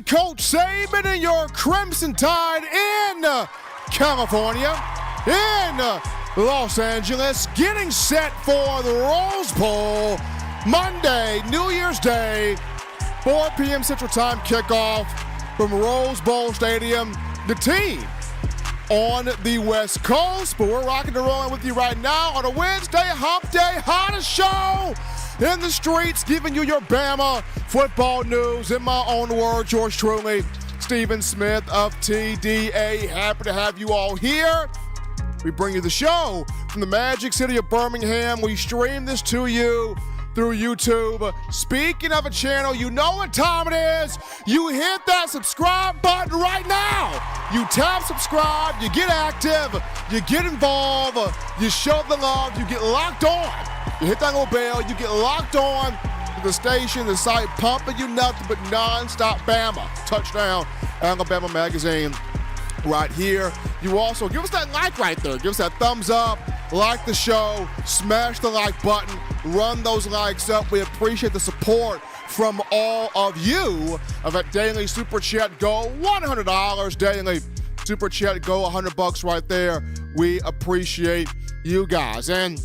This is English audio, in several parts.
Coach Saban and your Crimson Tide in California, in Los Angeles, getting set for the Rose Bowl Monday, New Year's Day, 4 p.m. Central Time kickoff from Rose Bowl Stadium. The team on the West Coast, but we're rocking and rolling with you right now on a Wednesday, hump day, hottest show in the streets, giving you your Bama football news. In my own words, yours truly, Stephen Smith of TDA. Happy to have you all here. We bring you the show from the Magic City of Birmingham. We stream this to you through YouTube. Speaking of a channel, you know what time it is. You hit that subscribe button right now. You tap subscribe, you get active, you get involved, you show the love, you get locked on. You hit that little bell, you get locked on to the station, the site pumping you nothing but non-stop Bama. Touchdown, Alabama Magazine right here. You also give us that like right there. Give us that thumbs up, like the show, smash the like button, run those likes up. We appreciate the support from all of you of that daily Super Chat Go, $100 daily Super Chat Go, $100 right there. We appreciate you guys. And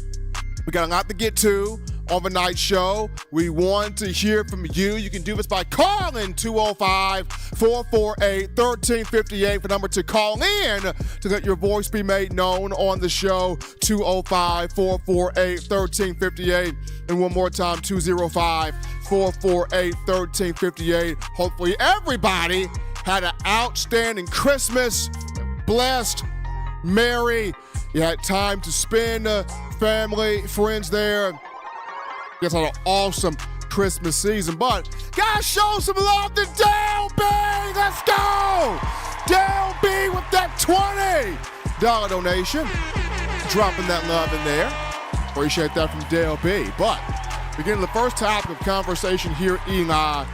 we got a lot to get to on the night show. We want to hear from you. You can do this by calling 205-448-1358, the number to call in to let your voice be made known on the show, 205-448-1358. And one more time, 205-448-1358. Hopefully everybody had an outstanding Christmas, blessed, merry. You had time to spend family, friends there. Guys had an awesome Christmas season, but gotta show some love to Dale B. Let's go! Dale B with that $20 donation. Dropping that love in there. Appreciate that from Dale B. But beginning the first topic of conversation here, Eli.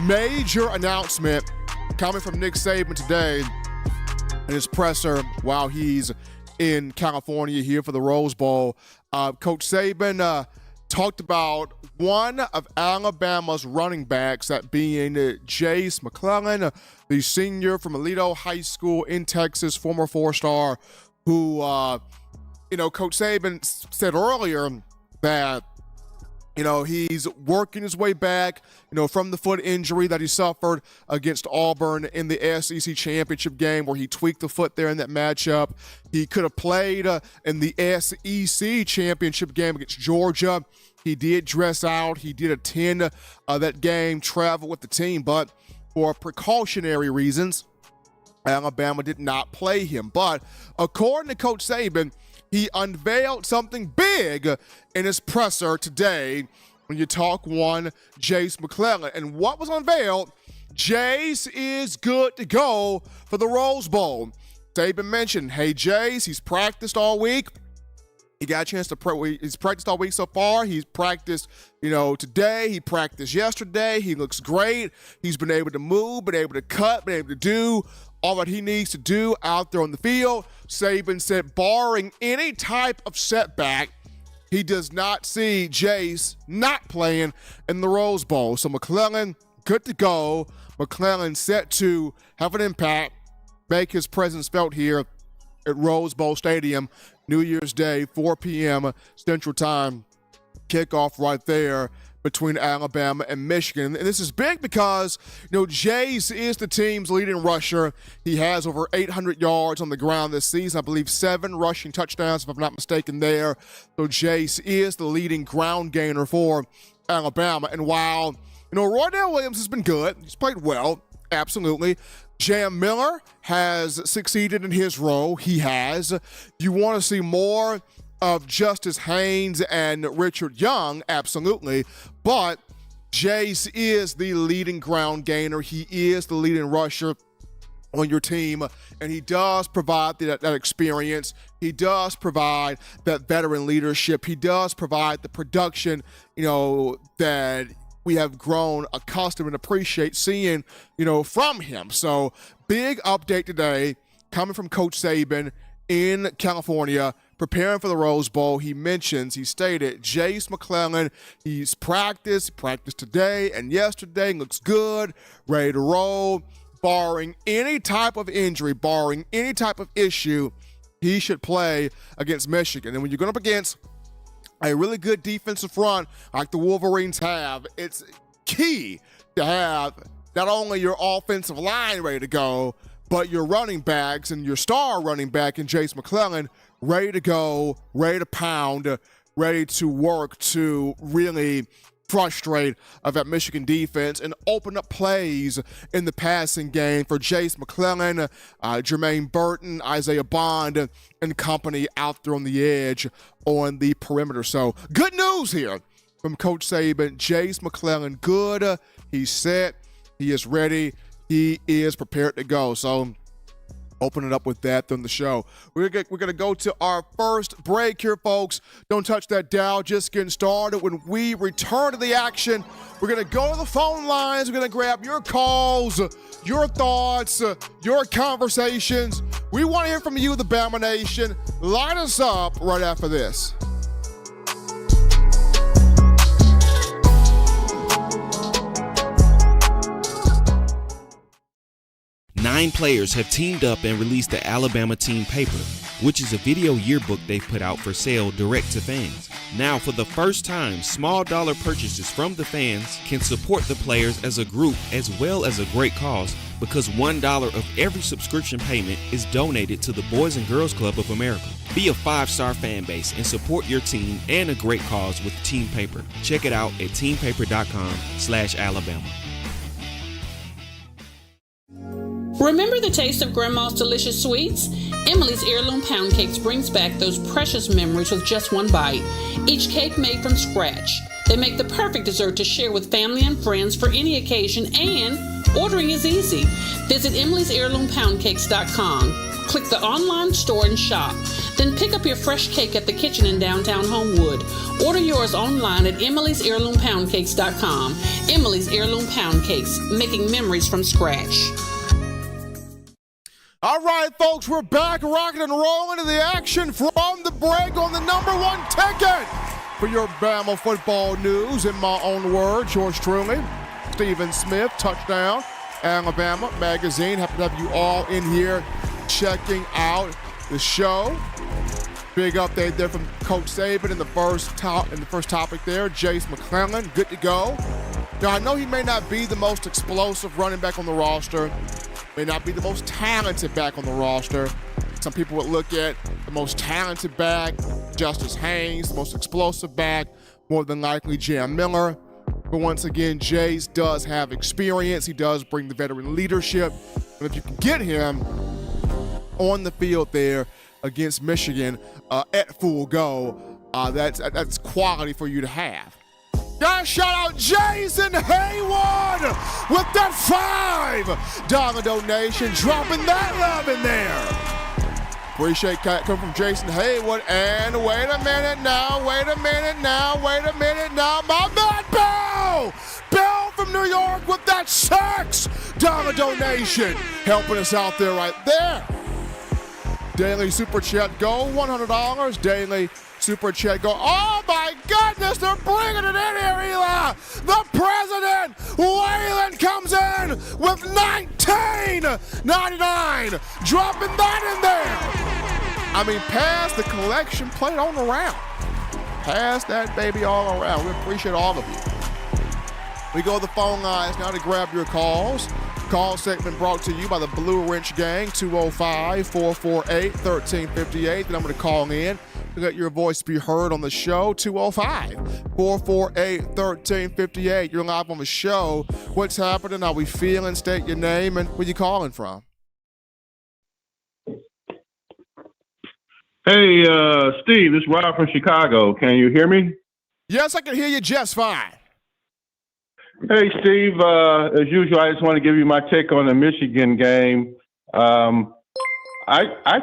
Major announcement coming from Nick Saban today in his presser while he's in California here for the Rose Bowl. Coach Saban talked about one of Alabama's running backs, that being Jase McClellan, the senior from Aledo High School in Texas, former four-star, who, Coach Saban said earlier that, he's working his way back, from the foot injury that he suffered against Auburn in the SEC championship game where he tweaked the foot there in that matchup. He could have played in the SEC championship game against Georgia. He did dress out. He did attend that game, travel with the team, but for precautionary reasons, Alabama did not play him. But according to Coach Saban, he unveiled something big in his presser today when you talk one Jase McClellan. And what was unveiled, Jase is good to go for the Rose Bowl. Saban mentioned, hey, Jase, he's practiced all week. He got a chance to he's practiced all week so far. He's practiced, today. He practiced yesterday. He looks great. He's been able to move, been able to cut, been able to do all that he needs to do out there on the field. Saban said, barring any type of setback, he does not see Jase not playing in the Rose Bowl. So McClellan, good to go. McClellan set to have an impact, make his presence felt here at Rose Bowl Stadium, New Year's Day, 4 p.m. Central Time, kickoff right there between Alabama and Michigan. And this is big because, Jase is the team's leading rusher. He has over 800 yards on the ground this season. I believe 7 rushing touchdowns, if I'm not mistaken there. So Jase is the leading ground gainer for Alabama. And while, Roydell Williams has been good, he's played well, absolutely. Jam Miller has succeeded in his role. He has. You want to see more of Justice Haynes and Richard Young, absolutely. But Jase is the leading ground gainer. He is the leading rusher on your team, and he does provide that experience. He does provide that veteran leadership. He does provide the production, that we have grown accustomed and appreciate seeing, from him. So big update today coming from Coach Saban in California, preparing for the Rose Bowl, he stated, Jace McClellan, he's practiced today and yesterday, looks good, ready to roll. Barring any type of injury, barring any type of issue, he should play against Michigan. And when you're going up against a really good defensive front like the Wolverines have, it's key to have not only your offensive line ready to go, but your running backs and your star running back in Jace McClellan ready to go, ready to pound, ready to work to really frustrate that Michigan defense and open up plays in the passing game for Jace McClellan, Jermaine Burton, Isaiah Bond, and company out there on the edge on the perimeter. So good news here from Coach Saban. Jace McClellan good. He's set. He is ready. He is prepared to go. So open it up with that on the show. We're going to go to our first break here, folks. Don't touch that dial. Just getting started. When we return to the action, we're going to go to the phone lines. We're going to grab your calls, your thoughts, your conversations. We want to hear from you, the Bama Nation. Line us up right after this. Nine players have teamed up and released the Alabama Team Paper, which is a video yearbook they've put out for sale direct to fans. Now, for the first time, small dollar purchases from the fans can support the players as a group as well as a great cause, because $1 of every subscription payment is donated to the Boys and Girls Club of America. Be a 5-star fan base and support your team and a great cause with Team Paper. Check it out at teampaper.com/Alabama. Remember the taste of Grandma's delicious sweets? Emily's Heirloom Pound Cakes brings back those precious memories with just one bite. Each cake made from scratch. They make the perfect dessert to share with family and friends for any occasion, and ordering is easy. Visit emily'sheirloompoundcakes.com. Click the online store and shop. Then pick up your fresh cake at the kitchen in downtown Homewood. Order yours online at emily'sheirloompoundcakes.com. Emily's Heirloom Pound Cakes, making memories from scratch. All right, folks, we're back rocking and rolling to the action from the break on the number one ticket for your Bama football news. In my own words, yours truly, Stephen Smith, Touchdown Alabama Magazine. Happy to have you all in here checking out the show. Big update there from Coach Saban in the first topic there. Jace McClellan, good to go. Now, I know he may not be the most explosive running back on the roster, may not be the most talented back on the roster. Some people would look at the most talented back, Justice Haynes, the most explosive back, more than likely Jalen Milroe. But once again, Jace does have experience. He does bring the veteran leadership. And if you can get him on the field there against Michigan at full go, that's quality for you to have. Guys, shout out Jason Haywood with that $5 donation, dropping that love in there. Appreciate that coming from Jason Haywood. And wait a minute now, my man Bill from New York with that $6 donation, helping us out there right there. Daily Super Chat go, $100. Daily Super Chat go. Oh my goodness, they're bringing it in here, Eli. The president, Waylon, comes in with $19.99, dropping that in there. I mean, pass the collection plate on around. Pass that baby all around. We appreciate all of you. We go to the phone lines now to grab your calls. Call segment brought to you by the Blue Wrench Gang, 205-448-1358. The number to call in to let your voice be heard on the show, 205-448-1358. You're live on the show. What's happening? How we feeling? State your name and where you calling from. Hey, Steve, this is Rob from Chicago. Can you hear me? Yes, I can hear you just fine. Hey, Steve, as usual, I just want to give you my take on the Michigan game. I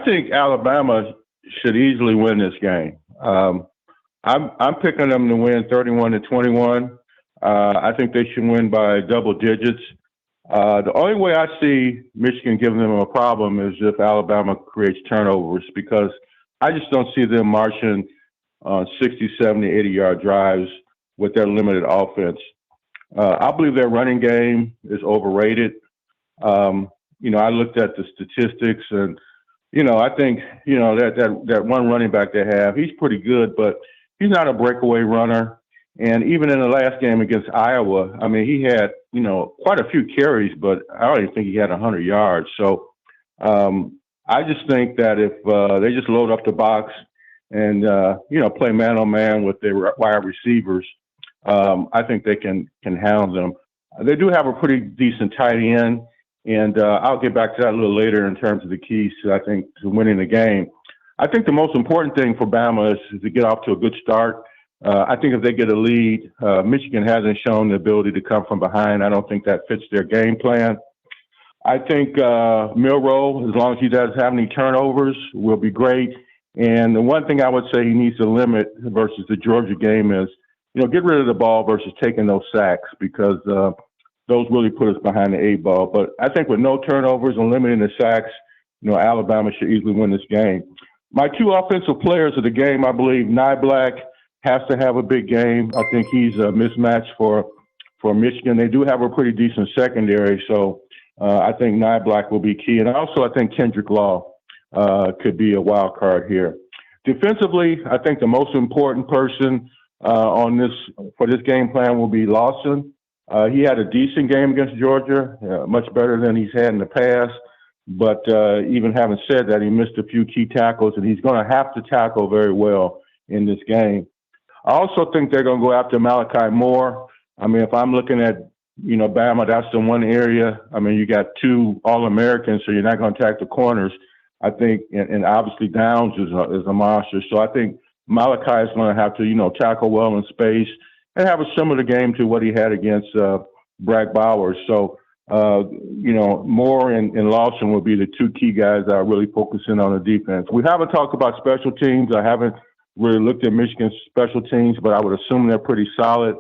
think Alabama should easily win this game. I'm picking them to win 31-21. I think they should win by double digits. The only way I see Michigan giving them a problem is if Alabama creates turnovers, because I just don't see them marching on 60, 70, 80-yard drives with their limited offense. I believe their running game is overrated. I looked at the statistics, and I think that one running back they have, he's pretty good, but he's not a breakaway runner. And even in the last game against Iowa, I mean, he had quite a few carries, but I don't even think he had 100 yards. So I just think that if they just load up the box and play man on man with their wide receivers, I think they can hound them. They do have a pretty decent tight end. And I'll get back to that a little later in terms of the keys to winning the game. I think the most important thing for Bama is to get off to a good start. I think if they get a lead, Michigan hasn't shown the ability to come from behind. I don't think that fits their game plan. I think Milroe, as long as he doesn't have any turnovers, will be great. And the one thing I would say he needs to limit versus the Georgia game is, get rid of the ball versus taking those sacks, because those really put us behind the eight ball. But I think with no turnovers and limiting the sacks, Alabama should easily win this game. My two offensive players of the game, I believe, Black has to have a big game. I think he's a mismatch for Michigan. They do have a pretty decent secondary, so I think Black will be key. And also I think Kendrick Law could be a wild card here. Defensively, I think the most important person for this game plan will be Lawson. He had a decent game against Georgia, much better than he's had in the past. But even having said that, he missed a few key tackles, and he's going to have to tackle very well in this game. I also think they're going to go after Malachi Moore. I mean, if I'm looking at, Bama, that's the one area. I mean, you got two All-Americans, so you're not going to attack the corners. I think, and obviously Downs is a monster. So I think Malachi is going to have to, tackle well in space and have a similar game to what he had against Bragg Bowers. So, Moore and Lawson will be the two key guys that are really focusing on the defense. We haven't talked about special teams. I haven't really looked at Michigan's special teams, but I would assume they're pretty solid.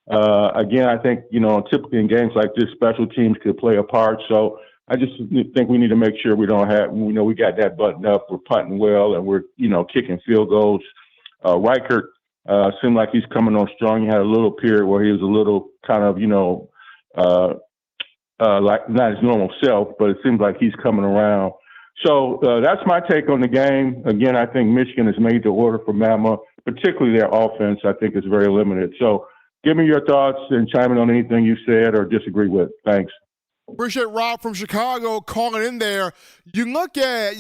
Again, I think, typically in games like this, special teams could play a part. So I just think we need to make sure we don't have, we got that buttoned up. We're punting well, and we're, kicking field goals. Reichert seemed like he's coming on strong. He had a little period where he was a little kind of, like not his normal self, but it seems like he's coming around. So that's my take on the game. Again, I think Michigan has made the order for Bama, particularly their offense. I think is very limited. So give me your thoughts and chime in on anything you said or disagree with. Thanks. Appreciate Rob from Chicago calling in there. You look at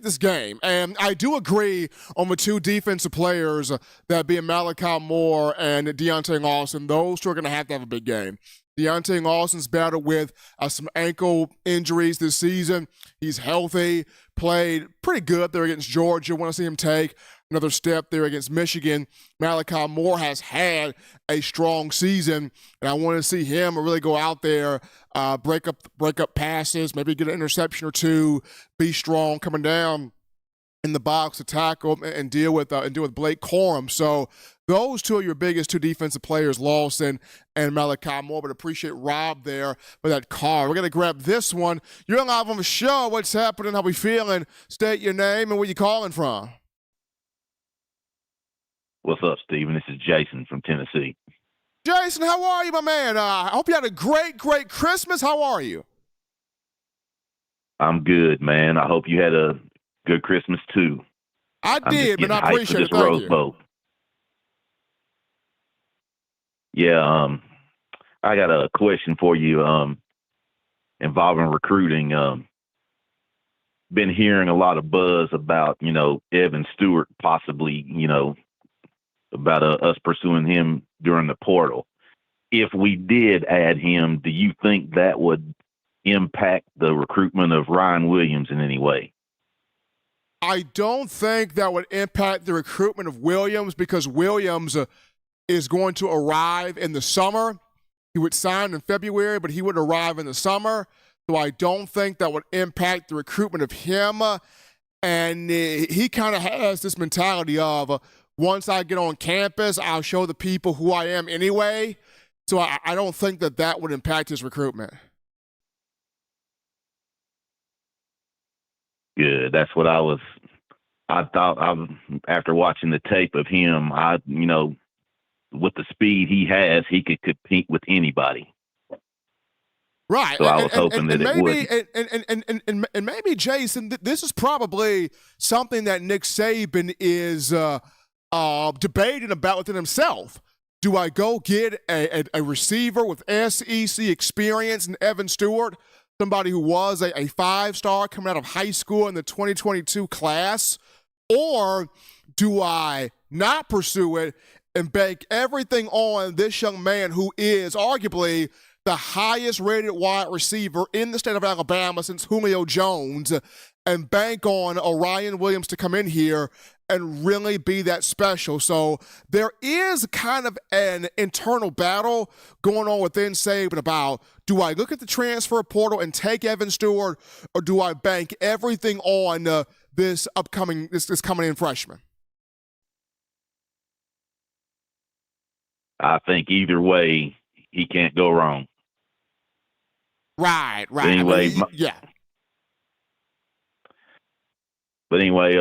this game, and I do agree on the two defensive players, that being Malachi Moore and Deontay Lawson. Those two are going to have a big game. Deontay Lawson's battled with some ankle injuries this season. He's healthy, played pretty good there against Georgia. Want to see him take another step there against Michigan. Malachi Moore has had a strong season, and I want to see him really go out there, break up passes, maybe get an interception or two, be strong coming down in the box to tackle and deal with Blake Corum. So those two are your biggest two defensive players, Lawson and Malachi Moore. But appreciate Rob there for that call. We're going to grab this one. You're live on the show. What's happening? How we feeling? State your name and where you calling from. What's up, Steven? This is Jason from Tennessee. Jason, how are you, my man? I hope you had a great Christmas. How are you? I'm good, man. I hope you had a good Christmas, too. I did, man. I appreciate it. Thank Rose you. Bowl. Yeah, I got a question for you involving recruiting. Been hearing a lot of buzz about, Evan Stewart possibly, about us pursuing him during the portal. If we did add him, do you think that would impact the recruitment of Ryan Williams in any way? I don't think that would impact the recruitment of Williams, because Williams is going to arrive in the summer. He would sign in February, but he would arrive in the summer. So I don't think that would impact the recruitment of him. And he kind of has this mentality of, once I get on campus, I'll show the people who I am anyway. So I don't think that would impact his recruitment. Good. That's what I was I thought after watching the tape of him, with the speed he has, he could compete with anybody. Right. So I was hoping that it would. And maybe, Jason, this is probably something that Nick Saban is debating about within himself. Do I go get a receiver with SEC experience in Evan Stewart, somebody who was a 5-star coming out of high school in the 2022 class? Or do I not pursue it and bank everything on this young man who is arguably the highest rated wide receiver in the state of Alabama since Julio Jones, and bank on Orion Williams to come in here and really be that special? So there is kind of an internal battle going on within Saban about, do I look at the transfer portal and take Evan Stewart, or do I bank everything on this coming in freshman? I think either way, he can't go wrong. Right. Anyway, yeah. But anyway,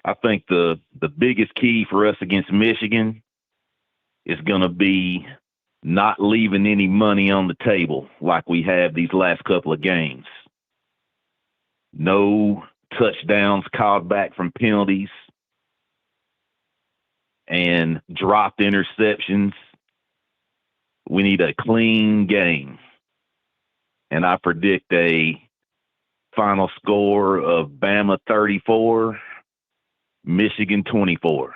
I think the biggest key for us against Michigan is going to be not leaving any money on the table like we have these last couple of games. No touchdowns called back from penalties and dropped interceptions. We need a clean game. And I predict a final score of Bama 34, Michigan 24.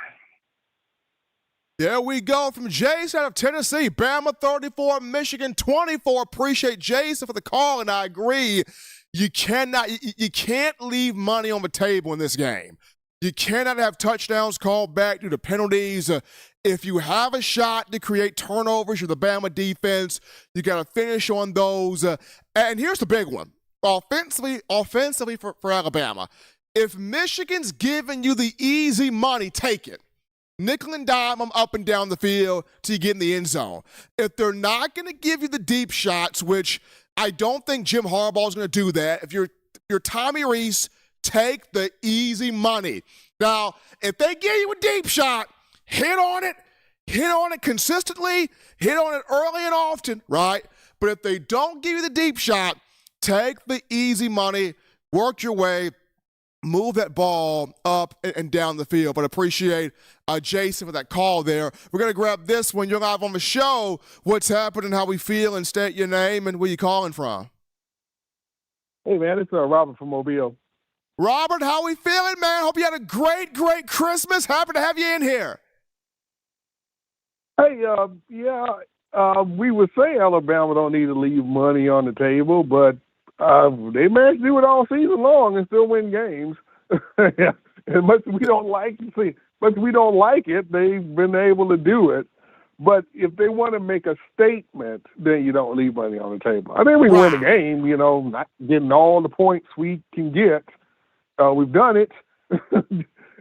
There we go from Jason out of Tennessee. Bama 34, Michigan 24. Appreciate Jason for the call, and I agree. You can't leave money on the table in this game. You cannot have touchdowns called back due to penalties. If you have a shot to create turnovers, you're the Bama defense. You got to finish on those. And here's the big one. Offensively for Alabama, if Michigan's giving you the easy money, take it. Nickel and dime them up and down the field till you get in the end zone. If they're not going to give you the deep shots, which I don't think Jim Harbaugh is going to do that, if you're Tommy Rees, take the easy money. Now, if they give you a deep shot, hit on it consistently, hit on it early and often, right? But if they don't give you the deep shot, take the easy money, work your way, move that ball up and down the field. But appreciate Jason for that call there. We're going to grab this one. You're live on the show. What's happening, how we feel, and state your name and where you calling from. Hey, man, it's Robert from Mobile. Robert, how we feeling, man? Hope you had a great, great Christmas. Happy to have you in here. Hey, we would say Alabama don't need to leave money on the table, but they managed to do it all season long and still win games. As much as we don't like it, they've been able to do it. But if they want to make a statement, then you don't leave money on the table. I think we win the game, not getting all the points we can get. We've done it.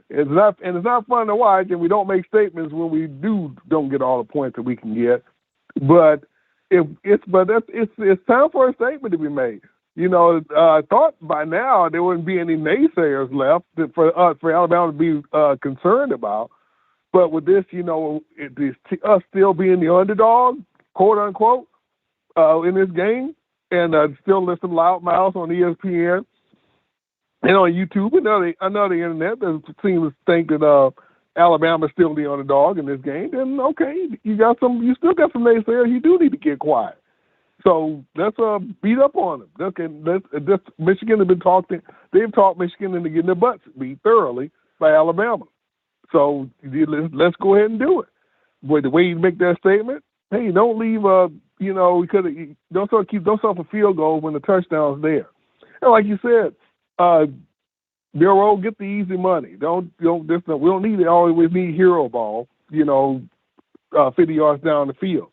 It's not fun to watch, and we don't make statements when we don't get all the points that we can get. But it's time for a statement to be made. I thought by now there wouldn't be any naysayers left for Alabama to be concerned about. But with this, us still being the underdog, quote unquote, in this game, and still listen loudmouth on ESPN and on YouTube and on the internet that seem to think that Alabama's still the underdog in this game, then okay, you still got some naysayers. You do need to get quiet. So let's beat up on them. Michigan have been talking. They've talked Michigan into getting their butts beat thoroughly by Alabama. So let's go ahead and do it. But the way you make that statement, hey, don't leave. Don't stop a field goal when the touchdown's there. And like you said, Milroe, get the easy money. We don't need to always need hero ball. 50 yards down the field.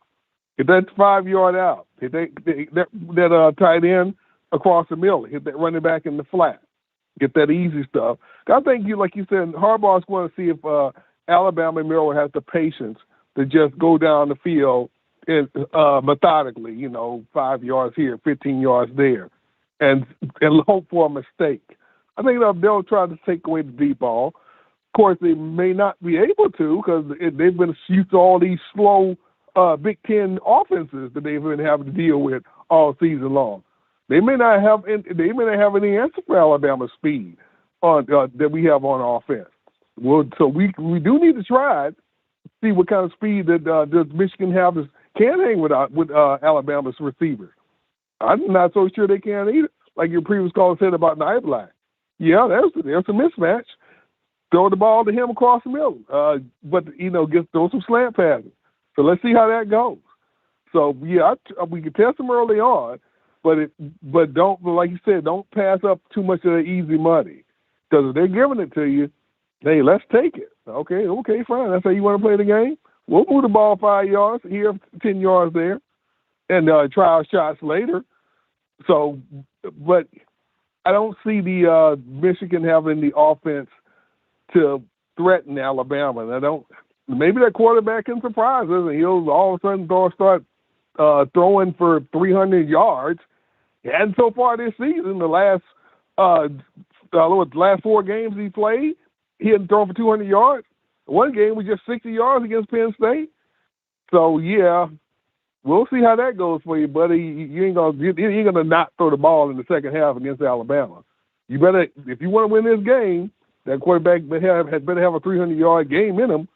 Get that 5-yard out. Hit that tight end across the middle. Hit that running back in the flat. Get that easy stuff. I think like you said, Harbaugh's going to see if Alabama and Milroe has the patience to just go down the field methodically. 5 yards here, 15 yards there, and hope for a mistake. I think they'll try to take away the deep ball. Of course, they may not be able to because they've been used to all these slow Big Ten offenses that they've been having to deal with all season long. They may not have any answer for Alabama's speed on that we have on offense. Well, so we do need to try it, see what kind of speed that does Michigan can hang with Alabama's receivers. I'm not so sure they can either. Like your previous caller said about Niblack. Yeah, there's a mismatch. Throw the ball to him across the middle, but throw some slant passes. So let's see how that goes. So yeah, we can test them early on, but don't, like you said, don't pass up too much of the easy money, because if they're giving it to you, hey, let's take it. Okay, fine. That's how you want to play the game. We'll move the ball 5 yards here, 10 yards there, and try our shots later. So, but I don't see the Michigan having the offense to threaten Alabama. And maybe that quarterback can surprise us, and he'll all of a sudden start throwing for 300 yards. And so far this season, the last 4 games he played, he hadn't thrown for 200 yards. One game was just 60 yards against Penn State. So yeah, we'll see how that goes for you, buddy. You ain't gonna not throw the ball in the second half against Alabama. You better, if you want to win this game, that quarterback better have a 300-yard game in him,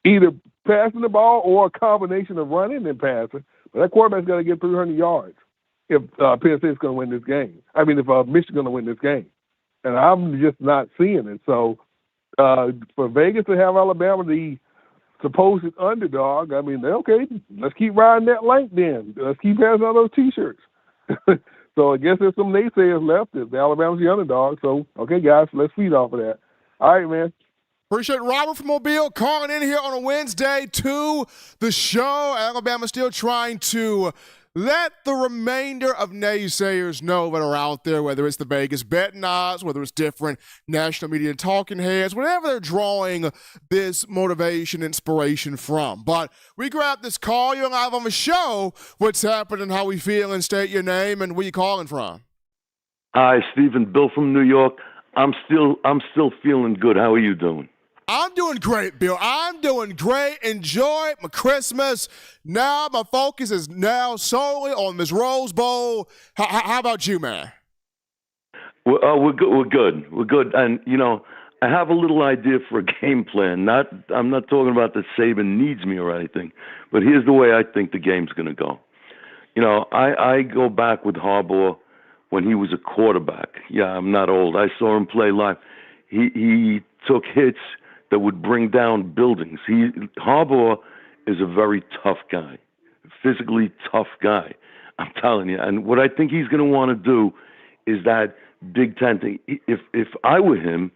either passing the ball or a combination of running and passing. But that quarterback's got to get 300 yards if Penn State's going to win this game. I mean, if Michigan's going to win this game. And I'm just not seeing it. So for Vegas to have Alabama the supposed underdog, I mean, okay, let's keep riding that length then. Let's keep passing out those T-shirts. So I guess there's some naysayers left. If Alabama's the underdog. So, okay, guys, let's feed off of that. All right, man. Appreciate Robert from Mobile calling in here on a Wednesday to the show. Alabama still trying to let the remainder of naysayers know that are out there, whether it's the Vegas betting odds, whether it's different national media talking heads, whatever they're drawing this motivation, inspiration from. But we grabbed this call. You're live on the show. What's happening? How we feeling? State your name and where you calling from. Hi, Stephen. Bill from New York. I'm still feeling good. How are you doing? I'm doing great, Bill. I'm doing great. Enjoy my Christmas. Now my focus is now solely on this Rose Bowl. How about you, man? We're good. We're good. And, I have a little idea for a game plan. I'm not talking about that Saban needs me or anything, but here's the way I think the game's going to go. I go back with Harbaugh when he was a quarterback. Yeah, I'm not old. I saw him play live. He took hits that would bring down buildings. Harbaugh is a very tough guy, physically tough guy. I'm telling you. And what I think he's going to want to do is that Big Ten thing. If I were him,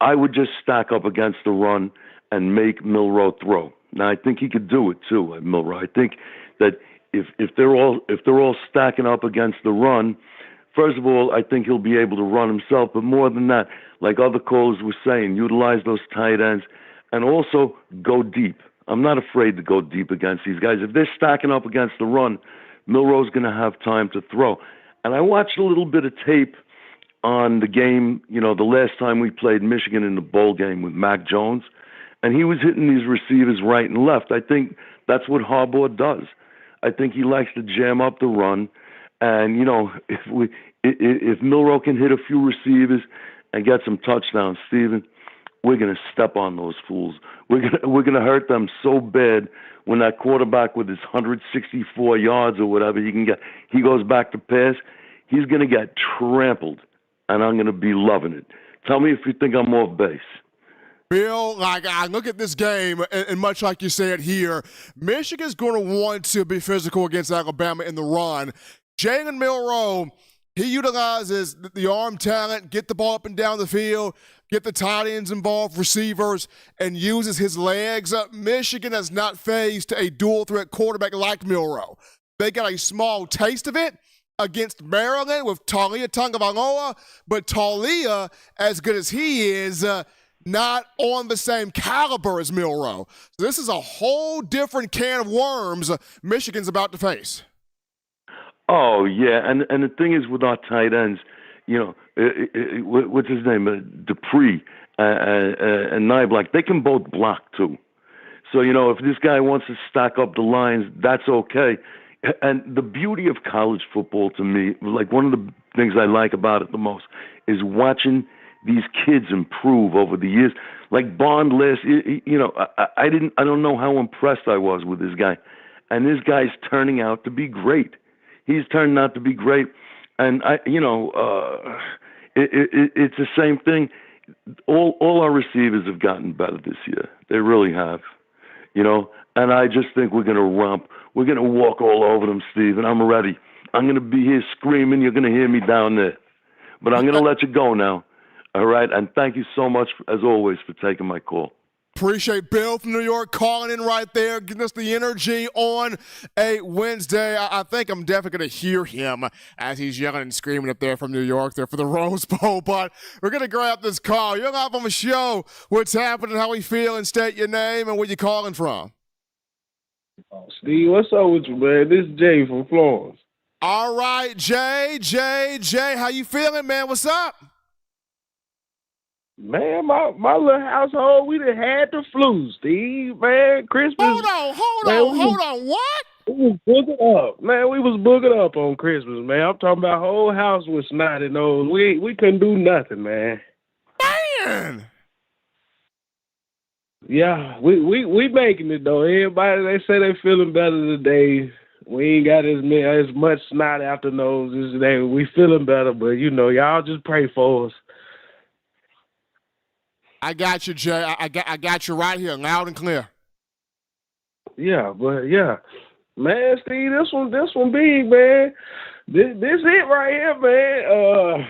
I would just stack up against the run and make Milroe throw. Now I think he could do it too, Milroe. I think that if they're all stacking up against the run, first of all, I think he'll be able to run himself. But more than that, like other callers were saying, utilize those tight ends and also go deep. I'm not afraid to go deep against these guys. If they're stacking up against the run, Milroe's going to have time to throw. And I watched a little bit of tape on the game, the last time we played Michigan in the bowl game with Mac Jones, and he was hitting these receivers right and left. I think that's what Harbaugh does. I think he likes to jam up the run. And, if Milroe can hit a few receivers and get some touchdowns, Steven, we're going to step on those fools. We're going to hurt them so bad when that quarterback with his 164 yards or whatever he goes back to pass, he's going to get trampled, and I'm going to be loving it. Tell me if you think I'm off base. Bill, I look at this game, and much like you said here, Michigan's going to want to be physical against Alabama in the run. Jalen Milroe, he utilizes the arm talent, get the ball up and down the field, get the tight ends involved, receivers, and uses his legs. Michigan has not faced a dual-threat quarterback like Milroe. They got a small taste of it against Maryland with Taulia Tagovailoa, but Taulia, as good as he is, not on the same caliber as Milroe. So this is a whole different can of worms Michigan's about to face. Oh, yeah, and the thing is with our tight ends, what's his name, Dupree and Niblack, they can both block too. So if this guy wants to stack up the lines, that's okay. And the beauty of college football to me, like one of the things I like about it the most, is watching these kids improve over the years. Like Bond last year, I don't know how impressed I was with this guy. And this guy's turning out to be great. He's turning out to be great. And it's the same thing. All our receivers have gotten better this year. They really have. And I just think we're going to romp. We're going to walk all over them, Steve, and I'm ready. I'm going to be here screaming. You're going to hear me down there. But I'm going to let you go now. All right? And thank you so much, as always, for taking my call. Appreciate Bill from New York calling in right there, giving us the energy on a Wednesday. I think I'm definitely going to hear him as he's yelling and screaming up there from New York there for the Rose Bowl. But we're going to grab this call. You're live on the show. What's happening, how we feel, and state your name and where you calling from. Steve, what's up with you, man? This is Jay from Florence. All right, Jay, how you feeling, man? What's up? Man, my little household, we done had the flu, Steve, man. Christmas. Hold on. What? We was booking up. Man, we was booking up on Christmas, man. I'm talking about whole house was snotty nose. We couldn't do nothing, man. Man. Yeah, we making it, though. Everybody, they say they feeling better today. We ain't got as much snot out the nose as today. We feeling better, but, y'all just pray for us. I got you, Jay. I got you right here, loud and clear. Yeah, man, Steve, this one big, man. This it right here, man.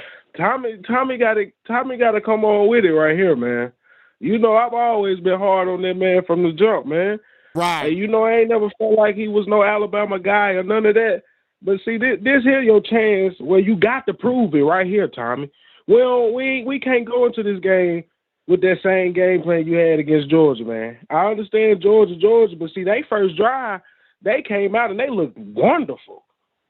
Tommy got to come on with it right here, man. I've always been hard on that man from the jump, man. Right. And I ain't never felt like he was no Alabama guy or none of that. But see, this here your chance where you got to prove it right here, Tommy. Well, we can't go into this game with that same game plan you had against Georgia, man. I understand Georgia, but see, they first drive, they came out and they looked wonderful.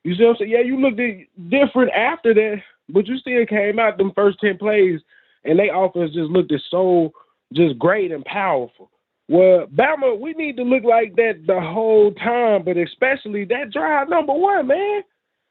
You see what I'm saying? Yeah, you looked different after that, but you still came out them first 10 plays, and they offense just looked so just great and powerful. Well, Bama, we need to look like that the whole time, but especially that drive number one, man.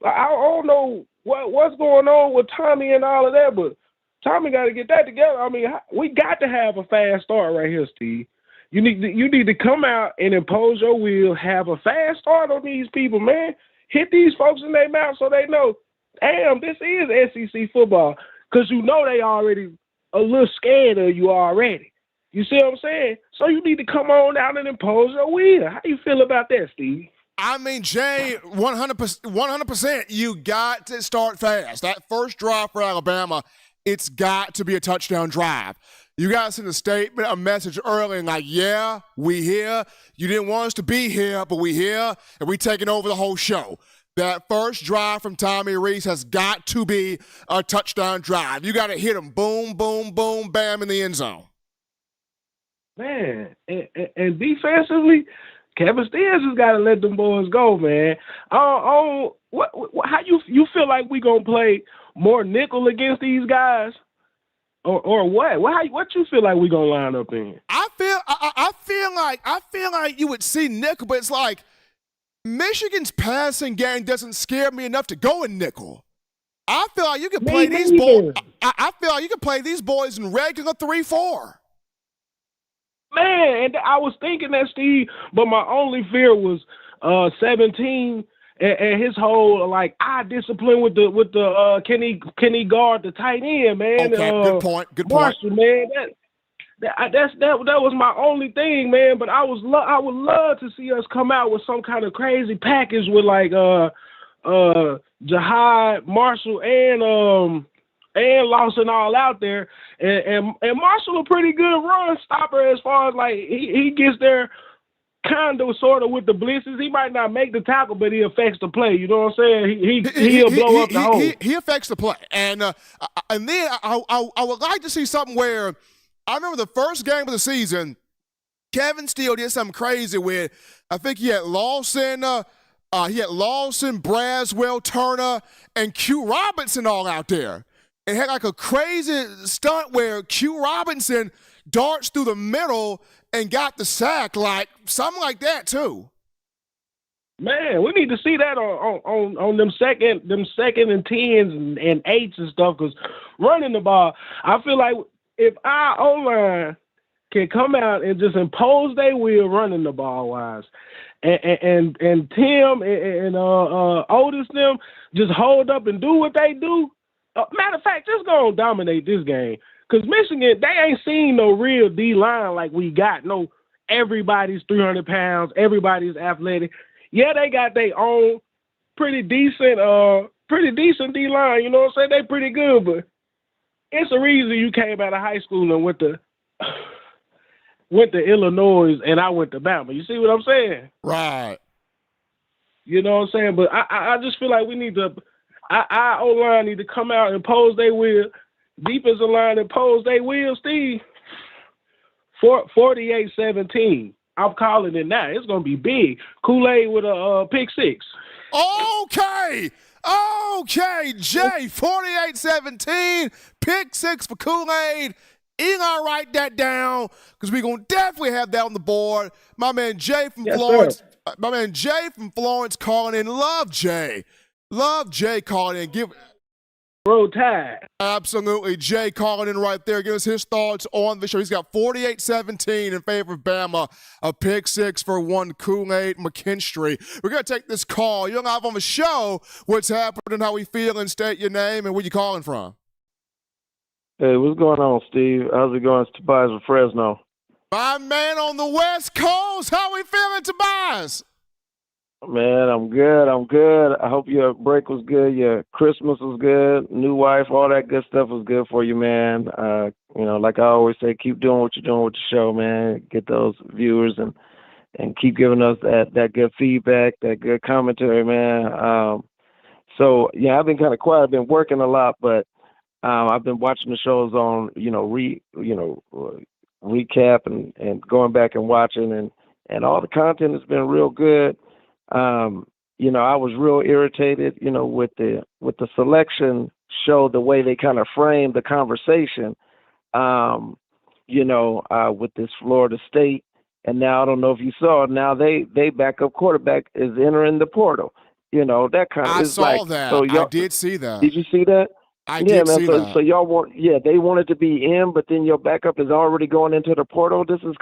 I don't know what's going on with Tommy and all of that, but Tommy got to get that together. I mean, we got to have a fast start right here, Steve. You need to come out and impose your will, have a fast start on these people, man. Hit these folks in their mouth so they know, damn, this is SEC football, because they already a little scared of you already. You see what I'm saying? So you need to come on out and impose your will. How do you feel about that, Steve? I mean, Jay, 100%, you got to start fast. That first drive for Alabama, it's got to be a touchdown drive. You got to send a statement, a message early, and like, yeah, we here. You didn't want us to be here, but we here, and we taking over the whole show. That first drive from Tommy Rees has got to be a touchdown drive. You got to hit them, boom, boom, boom, bam, in the end zone. Man, and defensively, Kevin Stills has got to let them boys go, man. How you feel like we gonna play more nickel against these guys, or what? What you feel like we gonna line up in? I feel like you would see nickel, but it's like Michigan's passing game doesn't scare me enough to go in nickel. I feel like you can play these boys. I feel like you can play these boys in regular 3-4. Man, and I was thinking that, Steve, but my only fear was 17 and his whole eye discipline with the can he guard the tight end, man? Okay, good point. Marshall, man, that was my only thing, man. But I would love to see us come out with some kind of crazy package with Jihad, Marshall, and Lawson all out there, and Marshall a pretty good run stopper as far as he gets there kind of sort of with the blitzes. He might not make the tackle, but he affects the play. You know what I'm saying? He'll blow up the hole. He affects the play, and then I would like to see something where I remember the first game of the season, Kevin Steele did something crazy with. I think he had Lawson, Braswell, Turner, and Q Robinson all out there. and had like a crazy stunt where Q Robinson darts through the middle and got the sack, like something like that too. Man, we need to see that on them second and tens and eights and stuff. Because running the ball, I feel like if our O-line can come out and just impose their will running the ball wise, and Tim and Otis them just hold up and do what they do. Matter of fact, just go and dominate this game. Because Michigan, they ain't seen no real D-line like we got. No, everybody's 300 pounds, everybody's athletic. Yeah, they got their own pretty decent D-line. You know what I'm saying? They pretty good, but it's a reason you came out of high school and went to Illinois and I went to Bama. You see what I'm saying? Right. You know what I'm saying? But I just feel like we need to our O-line need to come out and impose their will. Defensive line impose their will, Steve. 48-17. I'm calling it now. It's going to be big. Kool-Aid with a pick six. Okay, Jay, 48-17, pick six for Kool-Aid. You gotta write that down because we're going to definitely have that on the board. My man Jay from Florence. Sir. My man Jay from Florence calling in. Love Jay calling in. Roll Tide. Absolutely. Jay calling in right there. Give us his thoughts on the show. He's got 48-17 in favor of Bama. A pick six for one Kool-Aid McKinstry. We're going to take this call. You're live on the show. What's happening, how we feeling, state your name, and where you calling from. Hey, what's going on, Steve? How's it going? It's Tobias from Fresno. My man on the West Coast. How we feeling, Tobias? Man, I'm good. I hope your break was good. Your Christmas was good. New wife, all that good stuff was good for you, man. Like I always say, keep doing what you're doing with the show, man. Get those viewers and keep giving us that good feedback, that good commentary, man. So I've been kind of quiet. I've been working a lot, but I've been watching the shows on, recap and going back and watching and all the content has been real good. I was real irritated, with the selection show, the way they kind of framed the conversation, with this Florida State. And now I don't know if you saw, now they backup quarterback is entering the portal. That kind of. I saw that. So I did see that. Did you see that? I did see so, that. So y'all want, they wanted to be in, but then your backup is already going into the portal. This is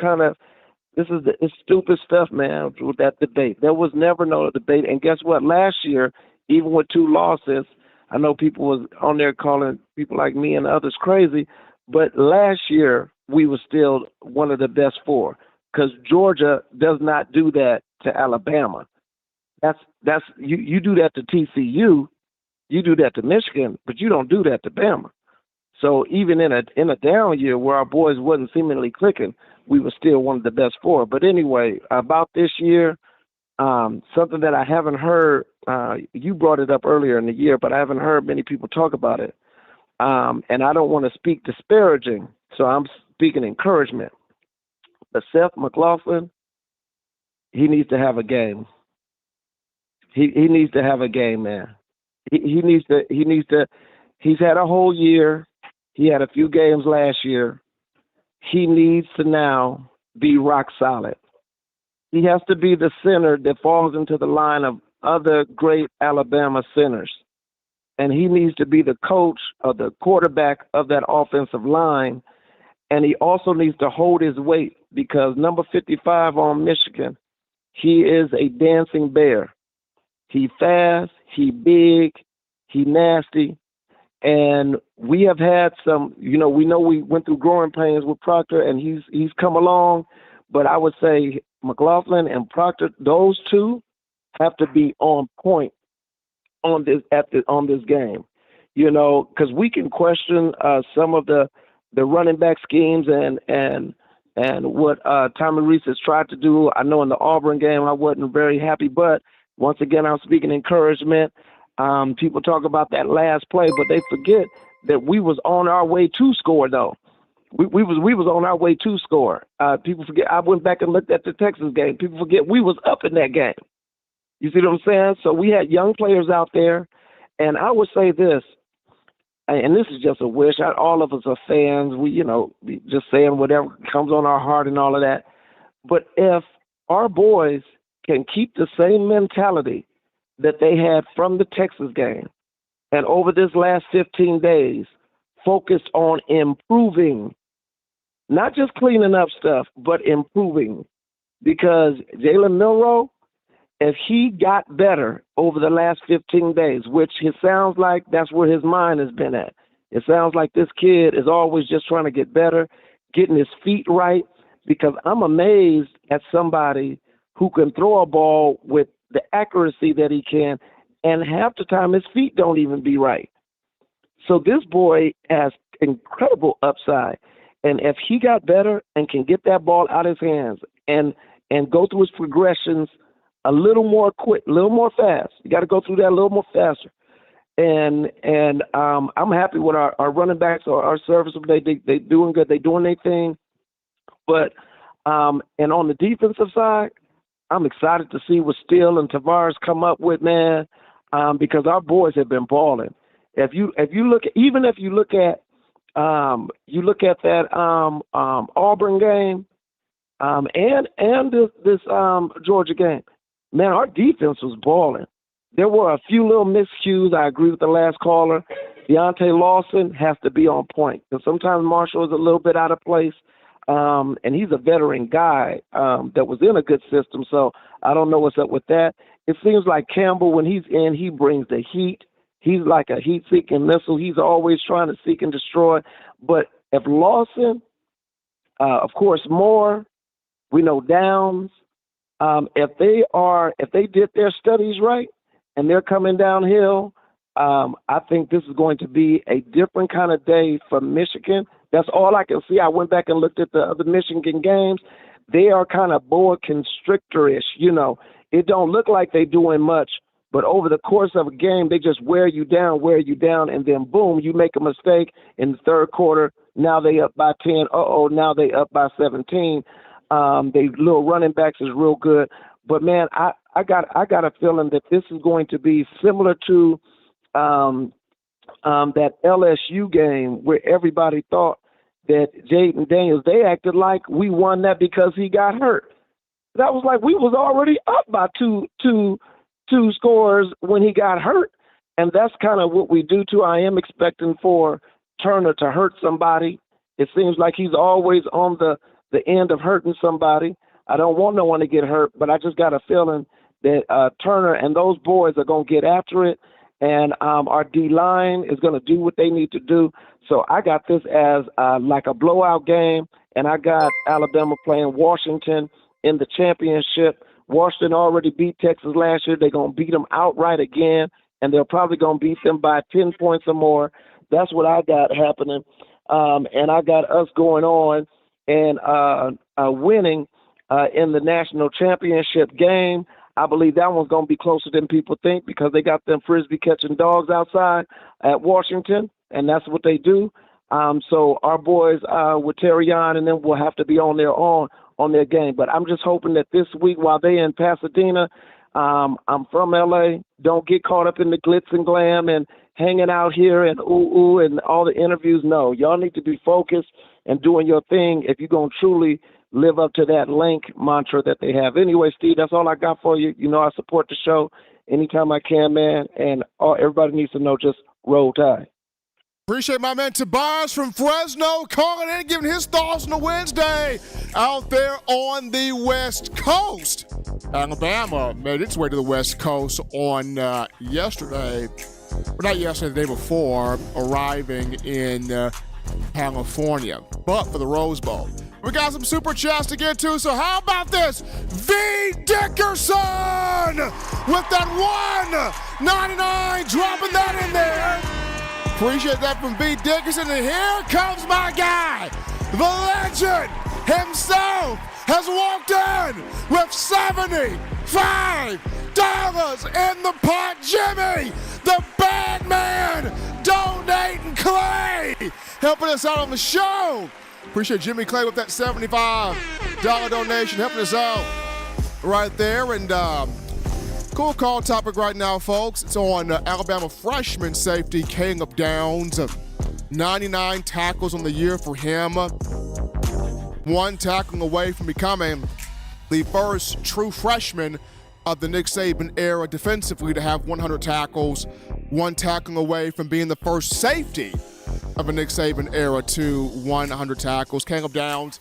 it's stupid stuff, man, with that debate. There was never no debate. And guess what? Last year, even with 2 losses, I know people was on there calling people like me and others crazy, but last year we were still one of the best 4 because Georgia does not do that to Alabama. That's you do that to TCU, you do that to Michigan, but you don't do that to Bama. So even in a down year where our boys wasn't seemingly clicking, we were still one of the best 4. But anyway, about this year, something that I haven't heard, you brought it up earlier in the year, but I haven't heard many people talk about it. And I don't want to speak disparaging, so I'm speaking encouragement. But Seth McLaughlin, he needs to have a game. He needs to have a game, man. He needs to. He's had a whole year. He had a few games last year. He needs to now be rock solid. He has to be the center that falls into the line of other great Alabama centers. And he needs to be the coach or the quarterback of that offensive line. And he also needs to hold his weight because number 55 on Michigan, he is a dancing bear. He fast, he big, he nasty. And we have had some, we know we went through growing pains with Proctor, and he's come along. But I would say McLaughlin and Proctor, those two have to be on point on this game, because we can question some of the running back schemes and what Tommy Reese has tried to do. I know in the Auburn game I wasn't very happy, but once again I'm speaking encouragement. People talk about that last play, but they forget that we was on our way to score, though. We was on our way to score. People forget. I went back and looked at the Texas game. People forget we was up in that game. You see what I'm saying? So we had young players out there, and I would say this: and this is just a wish. All of us are fans. We just saying whatever comes on our heart and all of that. But if our boys can keep the same mentality that they had from the Texas game, and over this last 15 days, focused on improving, not just cleaning up stuff, but improving. Because Jalen Milroe, if he got better over the last 15 days, which it sounds like that's where his mind has been at. It sounds like this kid is always just trying to get better, getting his feet right, because I'm amazed at somebody who can throw a ball with the accuracy that he can, and half the time his feet don't even be right. So this boy has incredible upside. And if he got better and can get that ball out of his hands and go through his progressions a little more quick, a little more fast. You got to go through that a little more faster. And I'm happy with our running backs or our serviceable. They doing good. They doing their thing. But and on the defensive side, I'm excited to see what Steele and Tavares come up with, man, because our boys have been balling. If you look at that Auburn game and this Georgia game, man, our defense was balling. There were a few little miscues. I agree with the last caller. Deontay Lawson has to be on point because sometimes Marshall is a little bit out of place, and he's a veteran guy that was in a good system. So I don't know what's up with that. It seems like Campbell, when he's in, he brings the heat. He's like a heat-seeking missile. He's always trying to seek and destroy. But if Lawson, of course, Moore, we know Downs, if they did their studies right and they're coming downhill, I think this is going to be a different kind of day for Michigan. That's all I can see. I went back and looked at the other Michigan games. They are kind of boa constrictor-ish, It don't look like they're doing much, but over the course of a game, they just wear you down, and then boom, you make a mistake in the third quarter. Now they up by 10. Now they up by 17. They little running backs is real good. But man, I got a feeling that this is going to be similar to that LSU game where everybody thought that Jaden Daniels, they acted like we won that because he got hurt. That was like we was already up by two scores when he got hurt. And that's kind of what we do too. I am expecting for Turner to hurt somebody. It seems like he's always on the end of hurting somebody. I don't want no one to get hurt, but I just got a feeling that Turner and those boys are going to get after it. And our D-line is going to do what they need to do. So I got this as like a blowout game, and I got Alabama playing Washington in the championship. Washington already beat Texas last year. They're going to beat them outright again, and they're probably going to beat them by 10 points or more. That's what I got happening. And I got us going on and winning in the national championship game. I believe that one's going to be closer than people think because they got them frisbee catching dogs outside at Washington, and that's what they do. So our boys with Terrion and them will have to be on their game. But I'm just hoping that this week while they in Pasadena, I'm from LA, don't get caught up in the glitz and glam and hanging out here and ooh and all the interviews. No, y'all need to be focused and doing your thing if you're going to truly live up to that Link mantra that they have. Anyway, Steve, that's all I got for you. I support the show anytime I can, man. And everybody needs to know just roll tide. Appreciate my man Tobias from Fresno calling in, giving his thoughts on a Wednesday out there on the West Coast. Alabama made its way to the West Coast on yesterday. Well, not yesterday, the day before, arriving in California. But for the Rose Bowl. We got some super chats to get to, so how about this? V. Dickerson with that 199, dropping that in there. Appreciate that from V. Dickerson. And here comes my guy, the legend himself, has walked in with $75 in the pot. Jimmy, the bad man, donating Clay, helping us out on the show. Appreciate Jimmy Clay with that $75 donation, helping us out right there. And Cool call topic right now, folks. It's on Alabama freshman safety Caleb Downs. 99 tackles on the year for him. One tackling away from becoming the first true freshman of the Nick Saban era defensively to have 100 tackles. One tackling away from being the first safety of a Nick Saban era to 100 tackles. Caleb Downs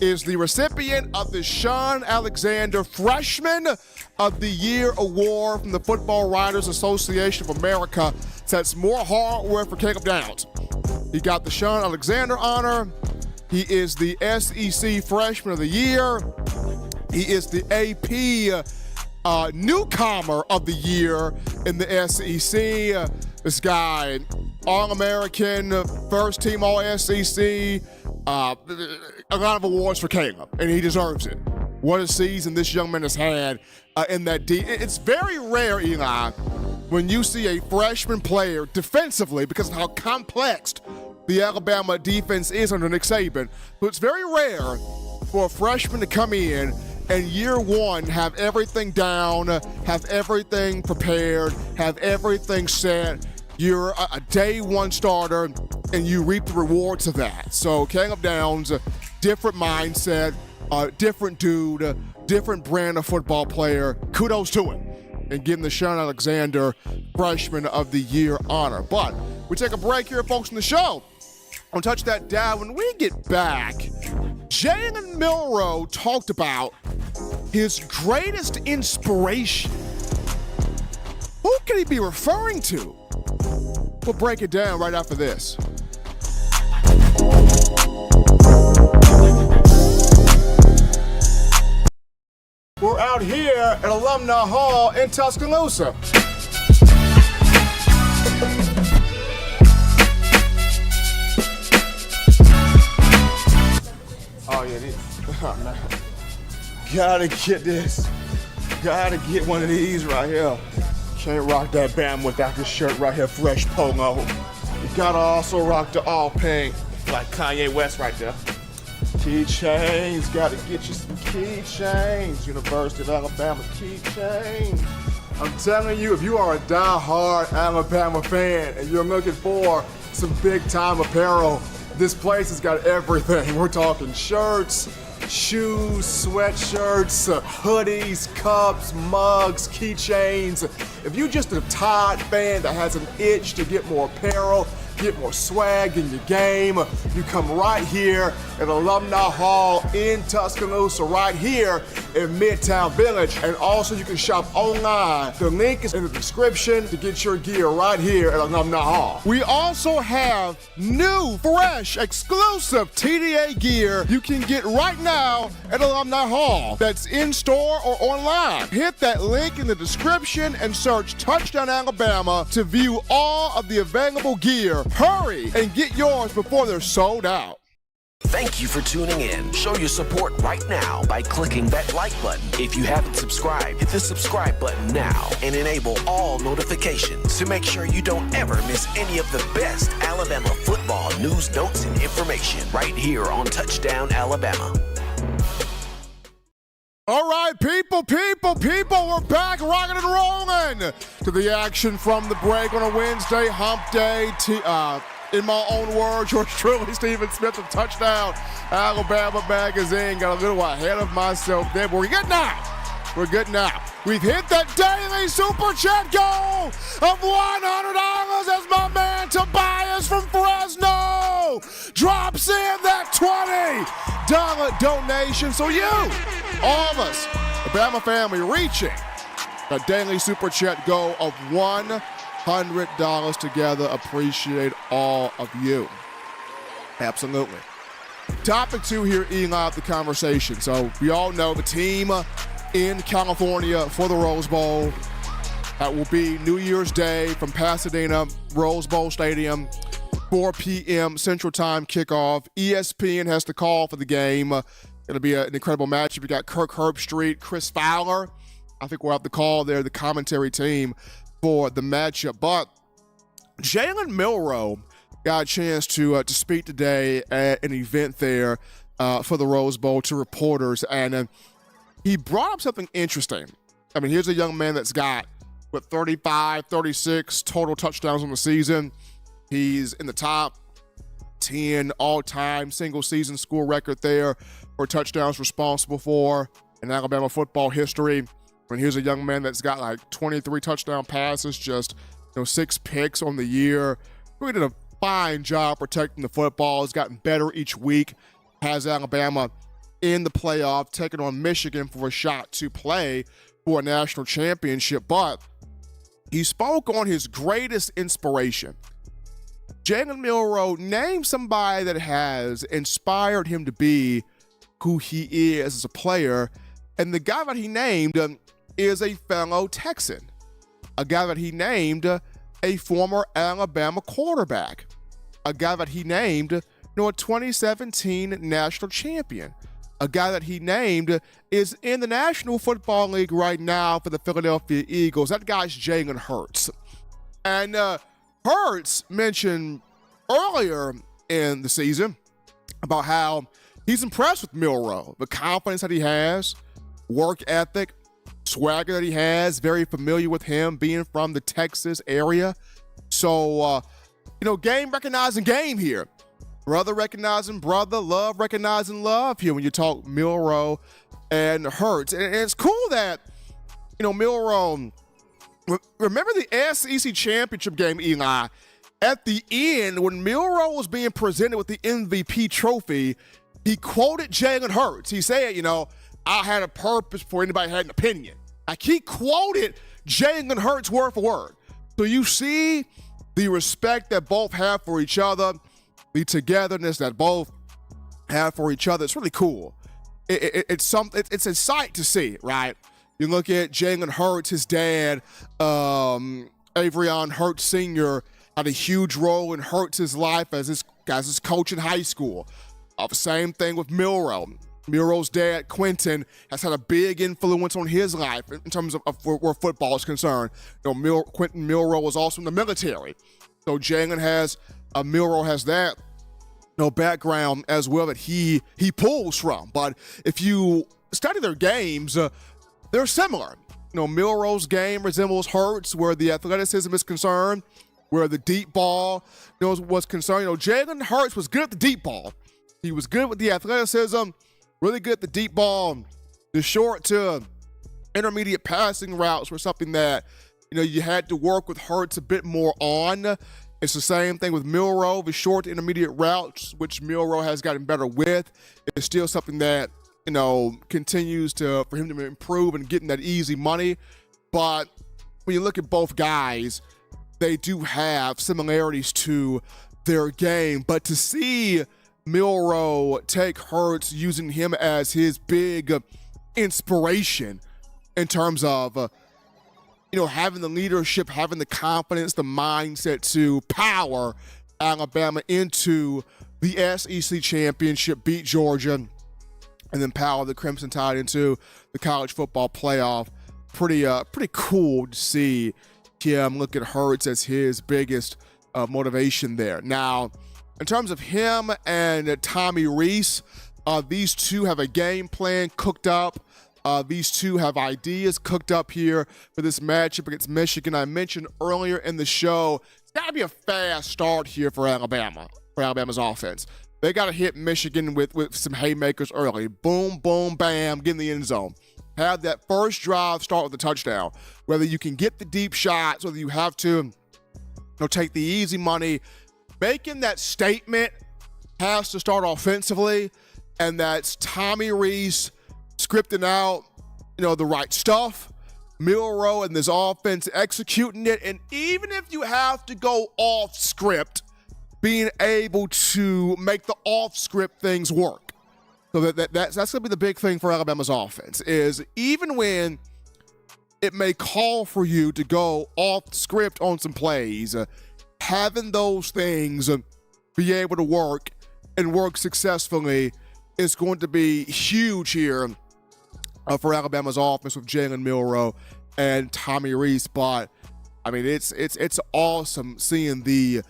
is the recipient of the Sean Alexander Freshman of the Year Award from the Football Writers Association of America. Sets more hardware for Caleb Downs. He got the Sean Alexander honor. He is the SEC Freshman of the Year. He is the AP Newcomer of the Year in the SEC. This guy, All-American, first team All-SEC, a lot of awards for Caleb, and he deserves it. What a season this young man has had in that It's very rare, Eli, when you see a freshman player defensively, because of how complex the Alabama defense is under Nick Saban. So it's very rare for a freshman to come in and year one have everything down, have everything prepared, have everything set. You're a day one starter, and you reap the rewards of that. So Caleb Downs, different mindset, different dude, different brand of football player. Kudos to him, and give him the Sean Alexander Freshman of the Year honor. But we take a break here, folks, in the show. I'll touch that down. When we get back, Jalen Milroe talked about his greatest inspiration. Who could he be referring to? We'll break it down right after this. We're out here at Alumni Hall in Tuscaloosa. Oh yeah, this. Oh, man. Gotta get this. Gotta get one of these right here. Can't rock that Bama without this shirt right here, fresh polo. You gotta also rock the all pink, like Kanye West right there. Keychains, gotta get you some keychains. University of Alabama keychains. I'm telling you, if you are a die-hard Alabama fan and you're looking for some big-time apparel, this place has got everything. We're talking shirts, shoes, sweatshirts, hoodies, cups, mugs, keychains. If you're just a Tide fan that has an itch to get more apparel, get more swag in your game, you come right here at Alumni Hall in Tuscaloosa, right here in Midtown Village. And also you can shop online. The link is in the description to get your gear right here at Alumni Hall. We also have new, fresh, exclusive TDA gear you can get right now at Alumni Hall. That's in store or online. Hit that link in the description and search Touchdown Alabama to view all of the available gear. Hurry and get yours before they're sold out. Thank you for tuning in. Show your support right now by clicking that like button. If you haven't subscribed, hit the subscribe button now and enable all notifications to make sure you don't ever miss any of the best Alabama football news, notes, and information right here on Touchdown Alabama. All right, people, we're back rocking and rolling to the action from the break on a Wednesday, hump day. In my own words, yours truly, Stephen Smith of Touchdown Alabama Magazine. Got a little ahead of myself there, but we're good now. We've hit that daily super chat goal of $100 as my man Tobias from Fresno drops in that $20 donation. So you, all of us, the Bama family, reaching a daily super chat goal of $100 together. Appreciate all of you. Absolutely. Topic 2 here, Eli, of the conversation. So we all know the team in California for the Rose Bowl. That will be New Year's Day from Pasadena, Rose Bowl Stadium, 4 p.m. Central Time kickoff. ESPN has the call for the game. It'll be an incredible matchup. We got Kirk Herbstreit, Chris Fowler. I think we'll have the call there, the commentary team for the matchup. But Jalen Milroe got a chance to speak today at an event there for the Rose Bowl to reporters, and he brought up something interesting. I mean, here's a young man that's got, 35, 36 total touchdowns on the season. He's in the top 10 all-time single-season school record there for touchdowns responsible for in Alabama football history. I mean, here's a young man that's got like 23 touchdown passes, just 6 picks on the year. Really did a fine job protecting the football. Has gotten better each week. Has Alabama in the playoff, taking on Michigan for a shot to play for a national championship. But he spoke on his greatest inspiration. Jalen Milroe named somebody that has inspired him to be who he is as a player, and the guy that he named is a fellow Texan, a guy that he named a former Alabama quarterback, a guy that he named a 2017 national champion, a guy that he named is in the National Football League right now for the Philadelphia Eagles. That guy's Jalen Hurts. And Hurts mentioned earlier in the season about how he's impressed with Milroe, the confidence that he has, work ethic, swagger that he has, very familiar with him being from the Texas area. So, game recognizing game here. Brother recognizing brother, love recognizing love here when you talk Milroe and Hurts. And it's cool that, Milroe, remember the SEC championship game, Eli? At the end, when Milroe was being presented with the MVP trophy, he quoted Jalen Hurts. He said, I had a purpose before anybody had an opinion. Like, he quoted Jalen Hurts word for word. So you see the respect that both have for each other, the togetherness that both have for each other. It's really cool. It's a sight to see, right? You look at Jalen Hurts, his dad, Averion Hurts Sr., had a huge role in Hurts' life as his coach in high school. Same thing with Milroe. Milroe's dad, Quentin, has had a big influence on his life in terms of where football is concerned. Quentin Milroe was also in the military. So Milroe has that background as well that he pulls from. But if you study their games, they're similar. Milroe's game resembles Hurts where the athleticism is concerned, where the deep ball was concerned. Jalen Hurts was good at the deep ball. He was good with the athleticism, really good at the deep ball. The short to intermediate passing routes were something that, you had to work with Hurts a bit more on. It's the same thing with Milroe. The short to intermediate routes, which Milroe has gotten better with, is still something that, continues for him to improve and getting that easy money. But when you look at both guys, they do have similarities to their game. But to see Milroe take Hurts, using him as his big inspiration in terms of, having the leadership, having the confidence, the mindset to power Alabama into the SEC championship, beat Georgia, and then power the Crimson Tide into the college football playoff. Pretty cool to see him look at Hurts as his biggest motivation there. Now, in terms of him and Tommy Rees, these two have a game plan cooked up. These two have ideas cooked up here for this matchup against Michigan. I mentioned earlier in the show, it's got to be a fast start here for Alabama, for Alabama's offense. They got to hit Michigan with some haymakers early. Boom, boom, bam, get in the end zone. Have that first drive start with a touchdown. Whether you can get the deep shots, whether you have to take the easy money, making that statement has to start offensively, and that's Tommy Rees scripting out, the right stuff, Milroe and this offense executing it, and even if you have to go off script, being able to make the off script things work. So that's going to be the big thing for Alabama's offense, is even when it may call for you to go off script on some plays, having those things be able to work and work successfully is going to be huge here for Alabama's offense with Jalen Milroe and Tommy Rees. But I mean, it's awesome seeing the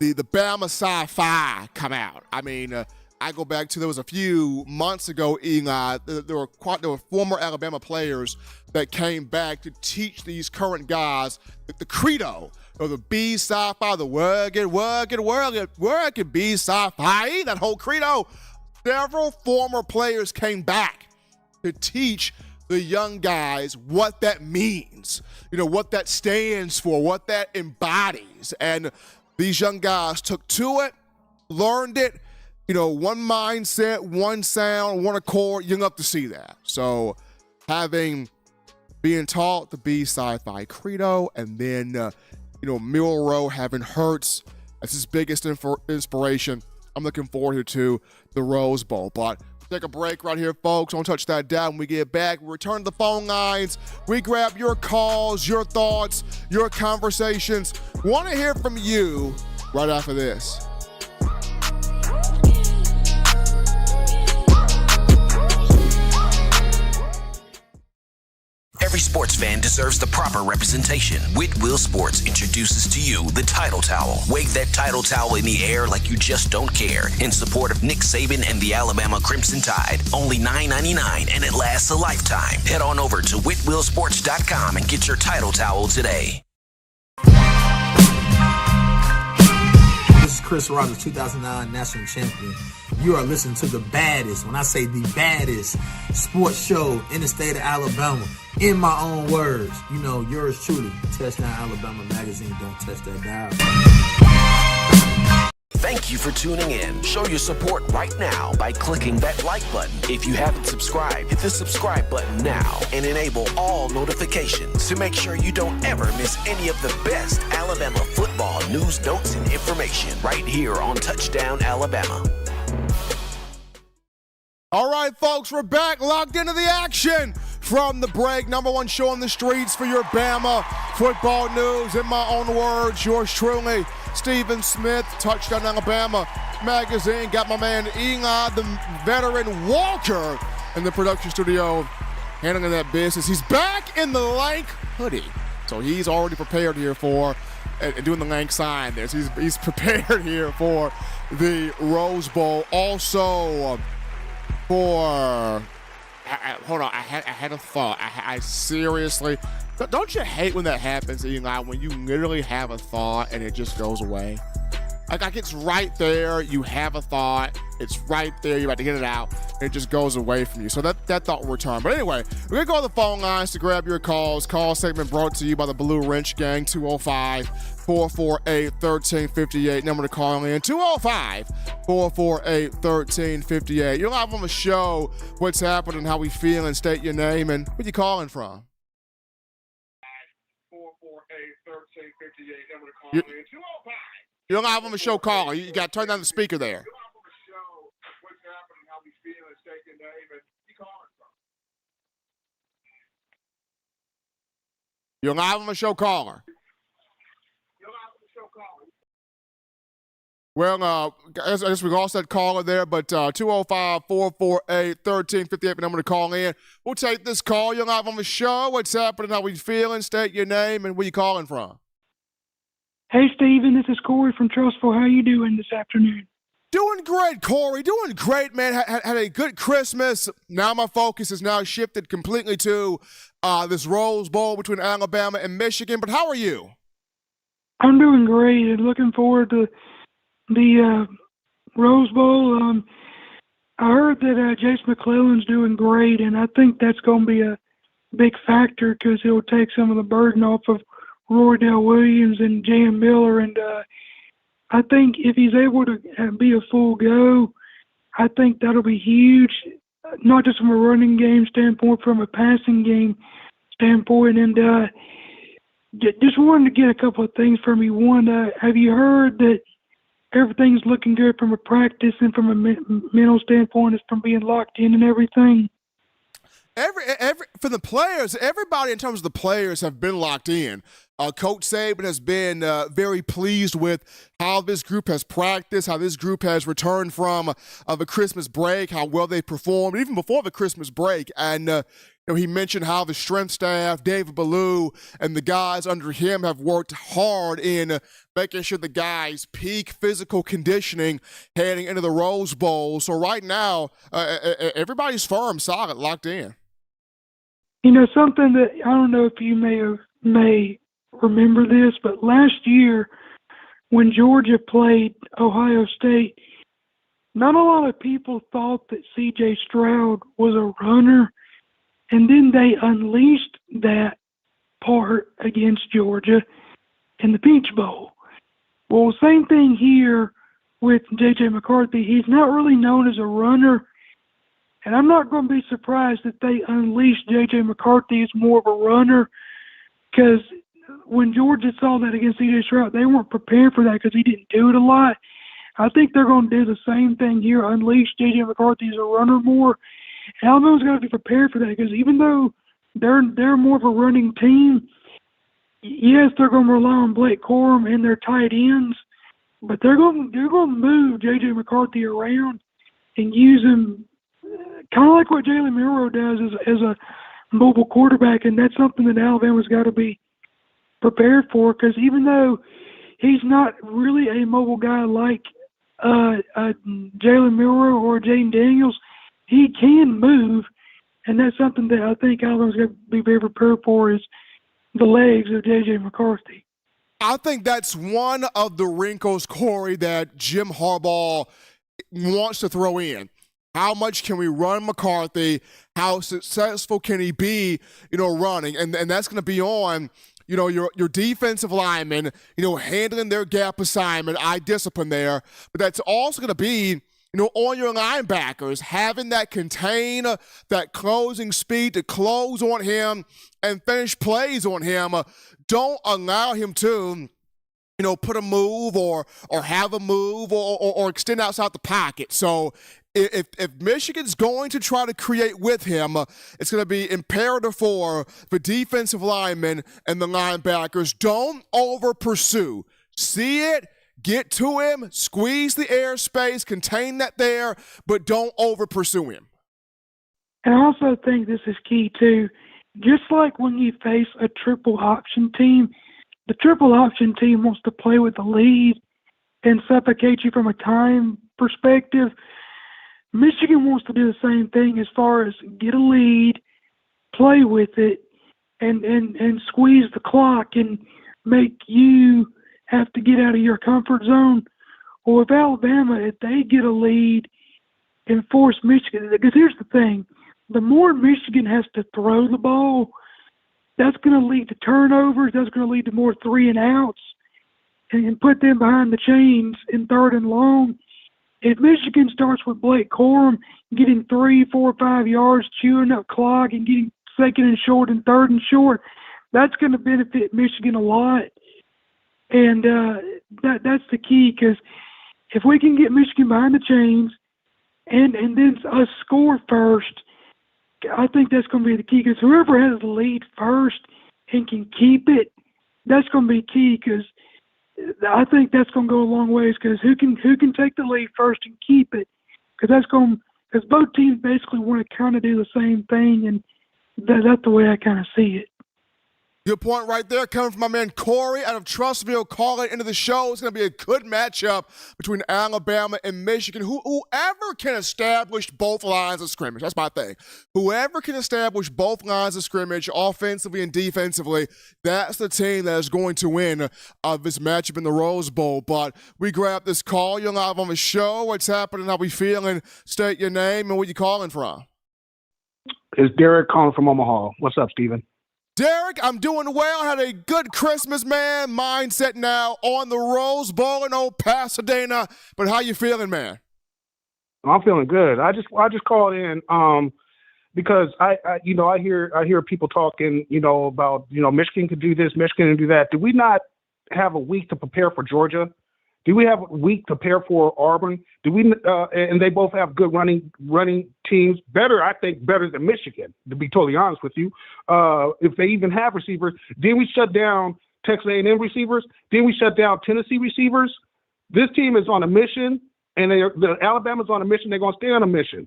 Bama sci-fi come out. I mean, I go back to, there was a few months ago, Eli, there were former Alabama players that came back to teach these current guys the credo, or the B Psi Phi, the work it, B Psi Phi, that whole credo. Several former players came back to teach the young guys what that means, what that stands for, what that embodies. And these young guys took to it, learned it, one mindset, one sound, one accord. You're going to see that. So being taught the B Psi Phi credo, and then, Milroe having Hurts as his biggest inspiration. I'm looking forward here to the Rose Bowl. But take a break right here, folks. Don't touch that down. When we get back, we return to the phone lines. We grab your calls, your thoughts, your conversations. Want to hear from you right after this. Every sports fan deserves the proper representation. Whitwell Sports introduces to you the Title Towel. Wave that Title Towel in the air like you just don't care. In support of Nick Saban and the Alabama Crimson Tide. Only $9.99 and it lasts a lifetime. Head on over to whitwellsports.com and get your Title Towel today. This is Chris Rogers, 2009 national champion. You are listening to the baddest, when I say the baddest, sports show in the state of Alabama. In my own words, yours truly, Touchdown Alabama Magazine. Don't touch that dial. Thank you for tuning in. Show your support right now by clicking that like button. If you haven't subscribed, hit the subscribe button now and enable all notifications to make sure you don't ever miss any of the best Alabama football news, notes, and information right here on Touchdown Alabama. All right, folks, we're back, locked into the action from the break. Number one show on the streets for your Bama football news. In my own words, yours truly, Stephen Smith, Touchdown Alabama Magazine. Got my man Eli, the veteran Walker, in the production studio handling that business. He's back in the Lank hoodie, so he's already prepared here for and doing the Lank sign there. So he's prepared here for the Rose Bowl. Also, hold on, I had a thought. I seriously, don't you hate when that happens, Eli, when you literally have a thought and it just goes away? Like it's right there, you have a thought, it's right there, you're about to get it out, and it just goes away from you. So that thought will return. But anyway, we're going to go to the phone lines to grab your calls. Call segment brought to you by the Blue Wrench Gang, 205-448-1358. Number to call in, 205-448-1358. You're live on the show. What's happening, how we feeling, state your name, and where you calling from? 448-1358. Number to call in, 205. You're live on the show, caller. You got to turn down the speaker there. You're live on the show, caller. Well, I guess we lost that caller there, but 205-448-1358, number to call in. We'll take this call. You're live on the show. What's happening? How we feeling? State your name and where you calling from. Hey, Steven, this is Corey from Trustful. How you doing this afternoon? Doing great, Corey. Doing great, man. Had a good Christmas. Now my focus is now shifted completely to this Rose Bowl between Alabama and Michigan. But how are you? I'm doing great. And looking forward to the Rose Bowl. I heard that Jace McClellan's doing great, and I think that's going to be a big factor because he'll take some of the burden off of Roydell Williams and Jalen Milroe, and I think if he's able to be a full go, I think that'll be huge, not just from a running game standpoint, from a passing game standpoint. And just wanted to get a couple of things from you. One, have you heard that everything's looking good from a practice and from a mental standpoint, is from being locked in and everything? Every for the players, everybody in terms of the players have been locked in. Coach Saban has been very pleased with how this group has practiced, how this group has returned from the Christmas break, how well they performed, even before the Christmas break. And he mentioned how the strength staff, David Ballou, and the guys under him have worked hard in making sure the guys peak physical conditioning heading into the Rose Bowl. So right now, everybody's firm, solid, locked in. Something that I don't know if you may remember this, but last year when Georgia played Ohio State, not a lot of people thought that C.J. Stroud was a runner, and then they unleashed that part against Georgia in the Peach Bowl. Well, same thing here with J.J. McCarthy. He's not really known as a runner, and I'm not going to be surprised if they unleash J.J. McCarthy as more of a runner, because when Georgia saw that against C.J. Stroud, they weren't prepared for that because he didn't do it a lot. I think they're going to do the same thing here, unleash J.J. McCarthy as a runner more. And Alabama's got to be prepared for that because even though they're more of a running team, yes, they're going to rely on Blake Corum and their tight ends, but they're going to move J.J. McCarthy around and use him kind of like what Jalen Milroe does as a mobile quarterback, and that's something that Alabama's got to be prepared for, because even though he's not really a mobile guy like Jalen Milroe or Jaden Daniels, he can move, and that's something that I think Alabama's got to be very prepared for, is the legs of J.J. McCarthy. I think that's one of the wrinkles, Corey, that Jim Harbaugh wants to throw in. How much can we run McCarthy? How successful can he be, running? And that's going to be on, your defensive linemen, handling their gap assignment, eye discipline there. But that's also going to be, on your linebackers, having that contain, that closing speed to close on him and finish plays on him. Don't allow him to, put a move or have a move or extend outside the pocket. So if Michigan's going to try to create with him, it's going to be imperative for the defensive linemen and the linebackers. Don't over-pursue. See it, get to him, squeeze the airspace, contain that there, but don't over-pursue him. And I also think this is key, too. Just like when you face a triple option team, the triple option team wants to play with the lead and suffocate you from a time perspective. Michigan wants to do the same thing as far as get a lead, play with it, and squeeze the clock and make you have to get out of your comfort zone. Or if Alabama, if they get a lead and force Michigan, because here's the thing, the more Michigan has to throw the ball, that's going to lead to turnovers, that's going to lead to more 3-and-outs, and put them behind the chains in 3rd and long. If Michigan starts with Blake Corum getting 3, 4, 5 yards, chewing up clock, and getting 2nd and short and 3rd and short, that's going to benefit Michigan a lot. And that's the key, because if we can get Michigan behind the chains and then us score first, I think that's going to be the key, because whoever has the lead first and can keep it, that's going to be key, because I think that's going to go a long ways, because who can take the lead first and keep it, because both teams basically want to kind of do the same thing, and that's the way I kind of see it. Good point right there, coming from my man Corey out of Trustville, calling into the show. It's going to be a good matchup between Alabama and Michigan. Whoever can establish both lines of scrimmage, that's my thing. Whoever can establish both lines of scrimmage, offensively and defensively, that's the team that is going to win this matchup in the Rose Bowl. But we grab this call. You're live on the show. What's happening? How we feeling? State your name and where you calling from. It's Derek calling from Omaha. What's up, Steven? Derek, I'm doing well. Had a good Christmas, man. Mindset now on the Rose Bowl in old Pasadena. But how you feeling, man? I'm feeling good. I just called in because I hear people talking, about, Michigan could do this, Michigan could do that. Do we not have a week to prepare for Georgia? Do we have a week to prepare for Auburn? Do we? And they both have good running teams. I think better than Michigan, to be totally honest with you. If they even have receivers, then we shut down Texas A&M receivers. Then we shut down Tennessee receivers. This team is on a mission, and Alabama's on a mission. They're going to stay on a mission.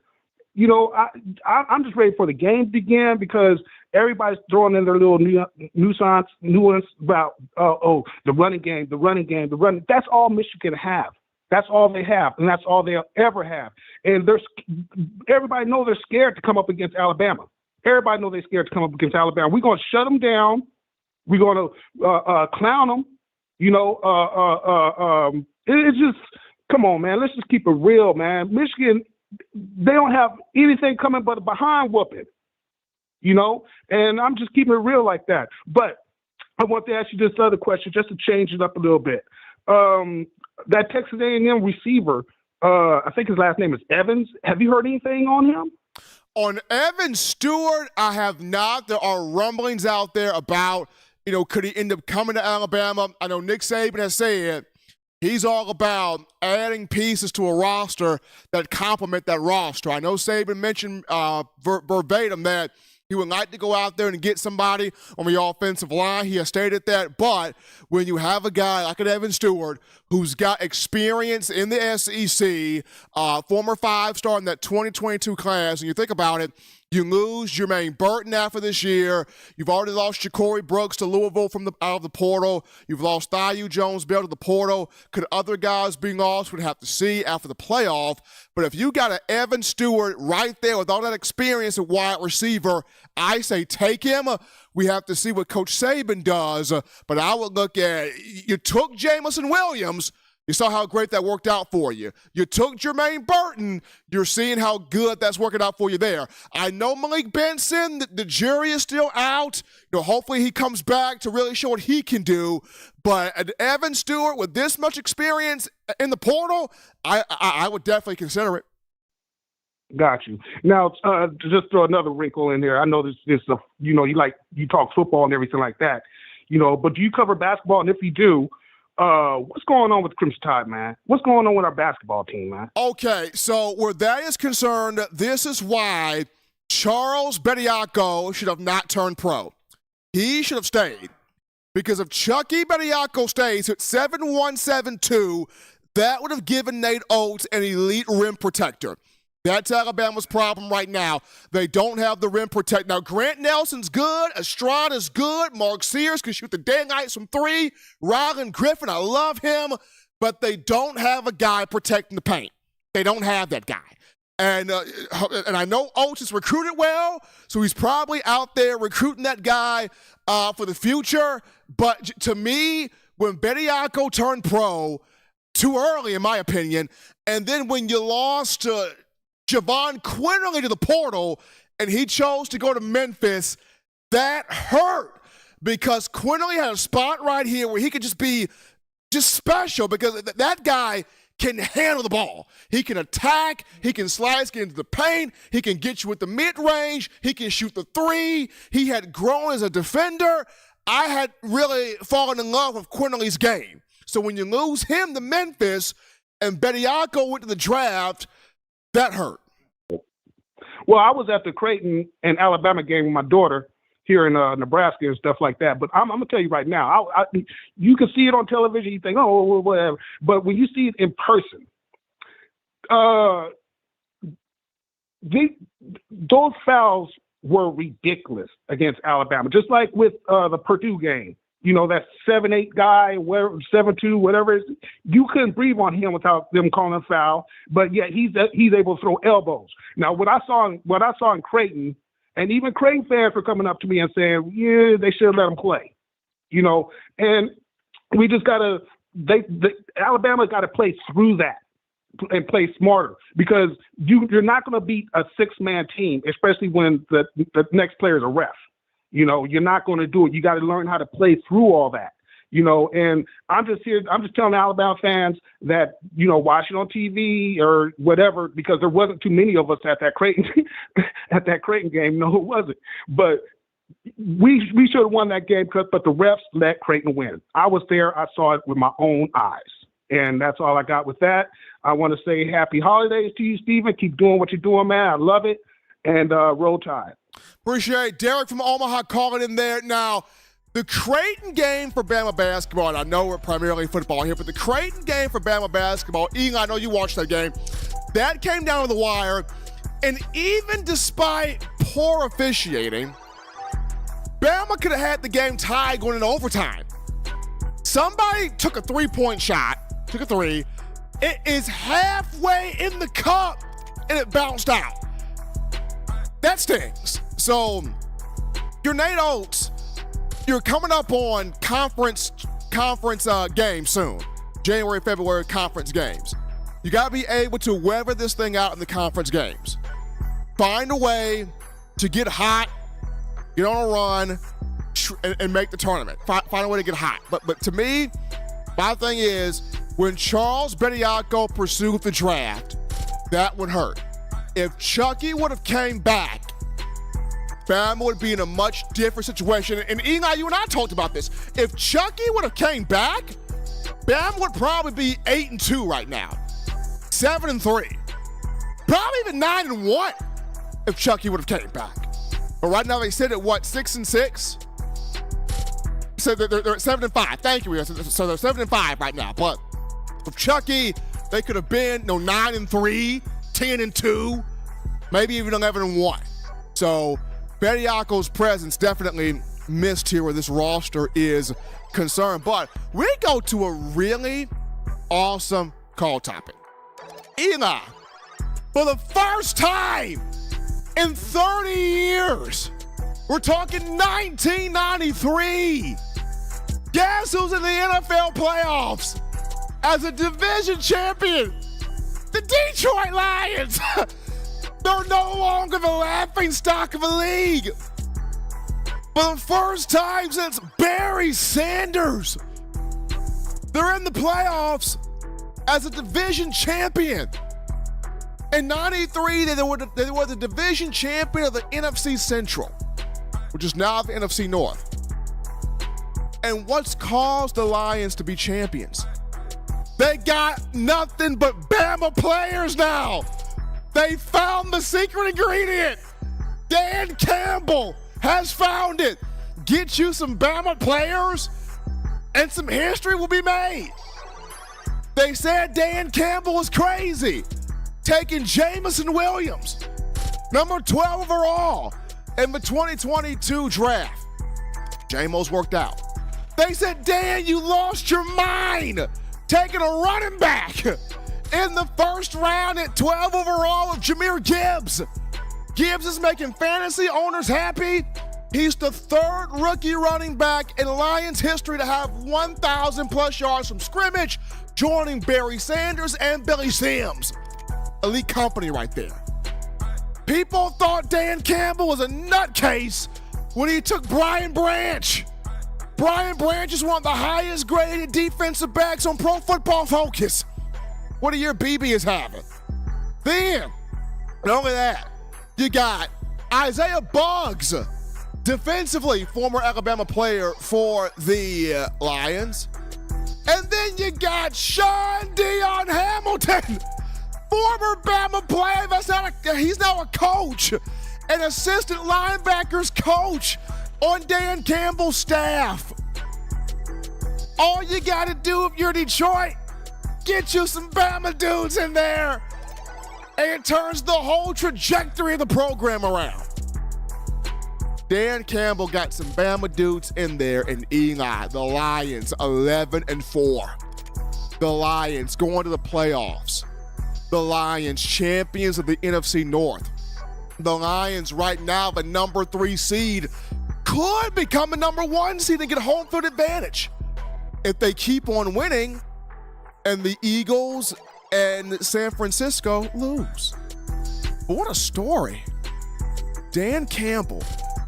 I'm just ready for the game to begin because everybody's throwing in their little nuance about the running game. That's all Michigan have. That's all they have, and that's all they'll ever have. And everybody knows they're scared to come up against Alabama. Everybody knows they're scared to come up against Alabama. We're going to shut them down. We're going to clown them. It's just, come on, man. Let's just keep it real, man. Michigan, they don't have anything coming but a behind whooping, and I'm just keeping it real like that. But I want to ask you this other question just to change it up a little bit. That Texas A&M receiver, I think his last name is Evans. Have you heard anything on him? On Evan Stewart, I have not. There are rumblings out there about, could he end up coming to Alabama? I know Nick Saban has said he's all about adding pieces to a roster that complement that roster. I know Saban mentioned verbatim that he would like to go out there and get somebody on the offensive line. He has stated that. But when you have a guy like an Evan Stewart who's got experience in the SEC, former 5-star in that 2022 class, and you think about it, you lose Jermaine Burton after this year. You've already lost Ja'Cory Brooks to Louisville out of the portal. You've lost Thaiu Jones-Bell to the portal. Could other guys be lost? We'd have to see after the playoff. But if you got an Evan Stewart right there with all that experience at wide receiver, I say take him. We have to see what Coach Saban does. But I would look at, you took Jamison Williams. You saw how great that worked out for you. You took Jermaine Burton. You're seeing how good that's working out for you there. I know Malik Benson, the jury is still out. Hopefully he comes back to really show what he can do. But an Evan Stewart with this much experience in the portal, I would definitely consider it. Got you. Now, just throw another wrinkle in there. I know this you talk football and everything like that, but do you cover basketball? And if you do, what's going on with Crimson Tide, man? What's going on with our basketball team, man? Okay, so where that is concerned, this is why Charles Bediako should have not turned pro. He should have stayed. Because if Chucky Bediako stays at 7'1", 7'2", that would have given Nate Oates an elite rim protector. That's Alabama's problem right now. They don't have the rim protect. Now, Grant Nelson's good. Estrada's good. Mark Sears can shoot the daylights from 3. Rylan Griffin, I love him. But they don't have a guy protecting the paint. They don't have that guy. And I know Oates is recruited well, so he's probably out there recruiting that guy for the future. But to me, when Bediako turned pro, too early in my opinion, and then when you lost Javon Quinterly to the portal, and he chose to go to Memphis, that hurt because Quinterly had a spot right here where he could just be special because that guy can handle the ball. He can attack, he can slice, get into the paint, he can get you with the mid-range, he can shoot the 3. He had grown as a defender. I had really fallen in love with Quinterly's game. So when you lose him to Memphis and Bediako went to the draft, that hurt. Well, I was at the Creighton and Alabama game with my daughter here in Nebraska and stuff like that. But I'm going to tell you right now, you can see it on television. You think, oh, whatever. But when you see it in person, those fouls were ridiculous against Alabama. Just like with the Purdue game. That 7'8" guy, 7'2", whatever it is, you couldn't breathe on him without them calling a foul. But yet he's able to throw elbows. Now, what I saw in Creighton, and even Creighton fans were coming up to me and saying, yeah, they should have let him play. And we just Alabama got to play through that and play smarter because you're not going to beat a 6-man team, especially when the next player is a ref. You're not going to do it. You got to learn how to play through all that, and I'm just telling Alabama fans that, watch it on TV or whatever, because there wasn't too many of us at that Creighton game. No, it wasn't. But we should have won that game, but the refs let Creighton win. I was there. I saw it with my own eyes. And that's all I got with that. I want to say happy holidays to you, Stephen. Keep doing what you're doing, man. I love it. And roll Tide. Appreciate Derek from Omaha calling in there. Now, the Creighton game for Bama basketball, and I know we're primarily football here, but the Creighton game for Bama basketball, Eli, I know you watched that game. That came down to the wire. And even despite poor officiating, Bama could have had the game tied going into overtime. Somebody took a three-point shot, took a three. It is halfway in the cup, and it bounced out. That stings. So, you're Nate Oates. You're coming up on conference games soon. January, February conference games. You got to be able to weather this thing out in the conference games. Find a way to get hot, get on a run, and make the tournament. Find a way to get hot. But to me, my thing is, when Charles Bediako pursued the draft, that would hurt. If Chucky would have came back, Bama would be in a much different situation. And Eli, you and I talked about this. If Chucky would have came back, Bama would probably be 8-2 right now. 7-3. Probably even 9-1 if Chucky would have came back. But right now they sit at what, 6-6? So they're at 7-5. Thank you. So they're 7-5 right now. But with Chucky, they could have been 9-3, 10-2, maybe even 11-1. So Bediako's presence definitely missed here where this roster is concerned. But we go to a really awesome call topic. Eli, for the first time in 30 years, we're talking 1993. Guess who's in the NFL playoffs as a division champion? The Detroit Lions. They're no longer the laughing stock of the league. For the first time since Barry Sanders, they're in the playoffs as a division champion. In 93, they were the division champion of the NFC Central, which is now the NFC North. And what's caused the Lions to be champions? They got nothing but Bama players now. They found the secret ingredient. Dan Campbell has found it. Get you some Bama players and some history will be made. They said Dan Campbell was crazy, taking Jamison Williams, number 12 overall in the 2022 draft. J-Mo's worked out. They said, Dan, you lost your mind, taking a running back in the first round at 12 overall of Jahmyr Gibbs. Gibbs is making fantasy owners happy. He's the third rookie running back in Lions history to have 1,000 plus yards from scrimmage, joining Barry Sanders and Billy Sims. Elite company right there. People thought Dan Campbell was a nutcase when he took Brian Branch. Brian Branch is one of the highest graded defensive backs on Pro Football Focus. What a year BB is having. Then, not only that, you got Isaiah Buggs, defensively former Alabama player for the Lions. And then you got Sean Dion Hamilton, former Bama player. He's now a coach, an assistant linebackers coach on Dan Campbell's staff. All you got to do if you're Detroit, get you some Bama dudes in there, and it turns the whole trajectory of the program around. Dan Campbell got some Bama dudes in there, and Eli, the Lions, 11-4. The Lions going to the playoffs. The Lions, champions of the NFC North. The Lions right now, the number 3 seed, could become a number 1 seed and get home field advantage if they keep on winning and the Eagles and San Francisco lose. But what a story. Dan Campbell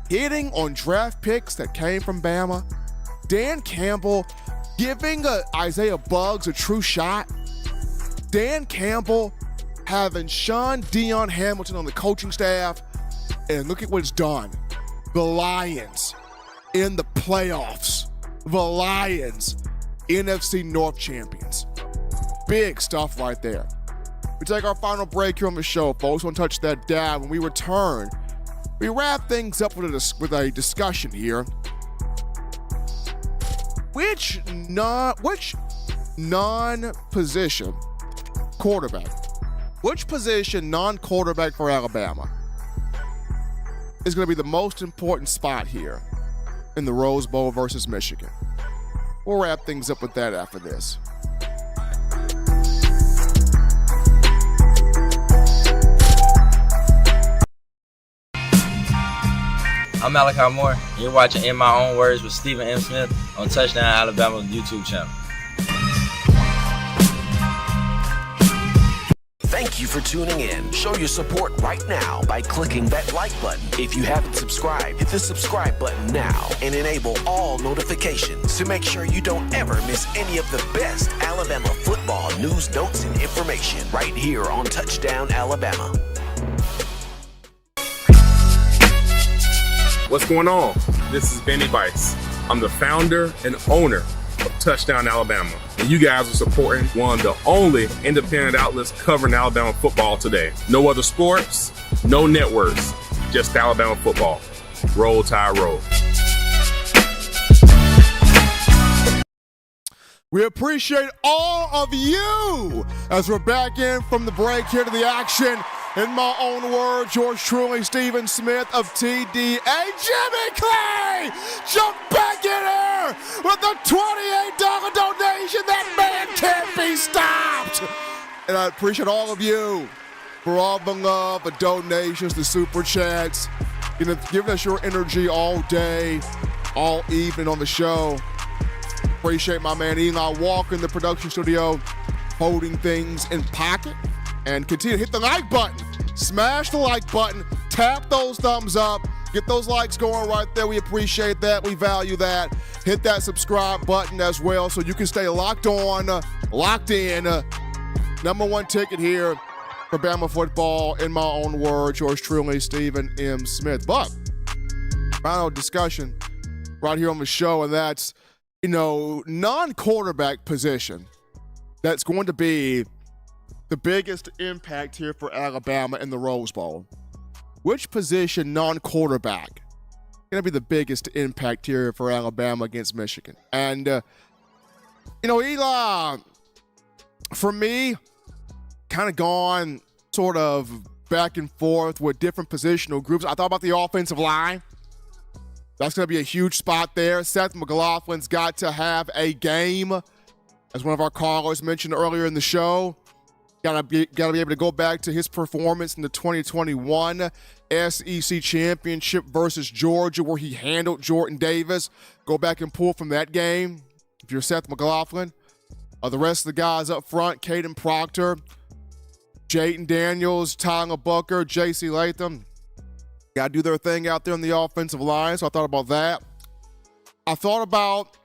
hitting on draft picks that came from Bama. Dan Campbell giving Isaiah Buggs a true shot. Dan Campbell having Sean Dion Hamilton on the coaching staff. And look at what it's done. The Lions in the playoffs. The Lions, NFC North champions. Big stuff right there. We take our final break here on the show, folks. Don't touch that dial. When we return, we wrap things up with a discussion here. Which non-position quarterback Which position, non-quarterback for Alabama, is going to be the most important spot here in the Rose Bowl versus Michigan? We'll wrap things up with that after this. I'm Malachi Moore, and you're watching In My Own Words with Stephen M. Smith on Touchdown Alabama YouTube channel. Thank you for tuning in. Show your support right now by clicking that like button. If you haven't subscribed, hit the subscribe button now and enable all notifications to make sure you don't ever miss any of the best Alabama football news, notes, and information right here on Touchdown Alabama. What's going on? This is Benny Bice. I'm the founder and owner of Touchdown Alabama. And you guys are supporting one of the only independent outlets covering Alabama football today. No other sports, no networks, just Alabama football. Roll Tide Roll. We appreciate all of you as we're back in from the break here to the action. In my own words, yours truly, Stephen Smith of TDA. Jimmy Clay, jump back in here with a $28 donation. That man can't be stopped. And I appreciate all of you for all the love, the donations, the super chats, giving us your energy all day, all evening on the show. Appreciate my man Eli Walker in the production studio, holding things in pocket. And continue to hit the like button. Smash the like button. Tap those thumbs up. Get those likes going right there. We appreciate that. We value that. Hit that subscribe button as well so you can stay locked on, locked in. Number one ticket here for Bama football, in my own words, yours truly, Stephen M. Smith. But final discussion right here on the show, and that's, non-quarterback position. That's going to be the biggest impact here for Alabama in the Rose Bowl. Which position, non-quarterback, going to be the biggest impact here for Alabama against Michigan? And, Eli, for me, kind of gone sort of back and forth with different positional groups. I thought about the offensive line. That's going to be a huge spot there. Seth McLaughlin's got to have a game, as one of our callers mentioned earlier in the show. Got to be able to go back to his performance in the 2021 SEC Championship versus Georgia, where he handled Jordan Davis. Go back and pull from that game if you're Seth McLaughlin. The rest of the guys up front, Caden Proctor, Jayden Daniels, Tyler Booker, J.C. Latham, got to do their thing out there on the offensive line, so I thought about that. I thought about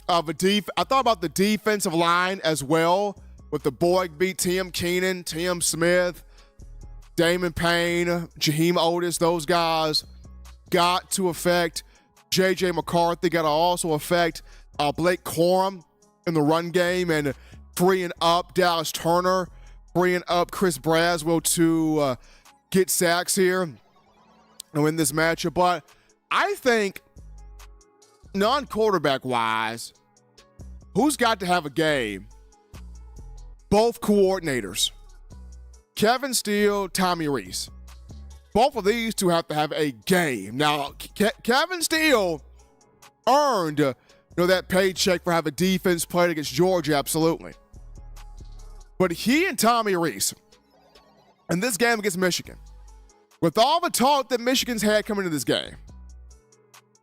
the defensive line as well, with the Boyd beat Tim Keenan, Tim Smith, Damon Payne, Jaheim Otis. Those guys got to affect J.J. McCarthy, got to also affect Blake Corum in the run game, and freeing up Dallas Turner, freeing up Chris Braswell to get sacks here and win this matchup. But I think non-quarterback wise, who's got to have a game? Both coordinators, Kevin Steele, Tommy Rees. Both of these two have to have a game. Now, Kevin Steele earned that paycheck for having defense played against Georgia, absolutely. But he and Tommy Rees, in this game against Michigan, with all the talk that Michigan's had coming into this game,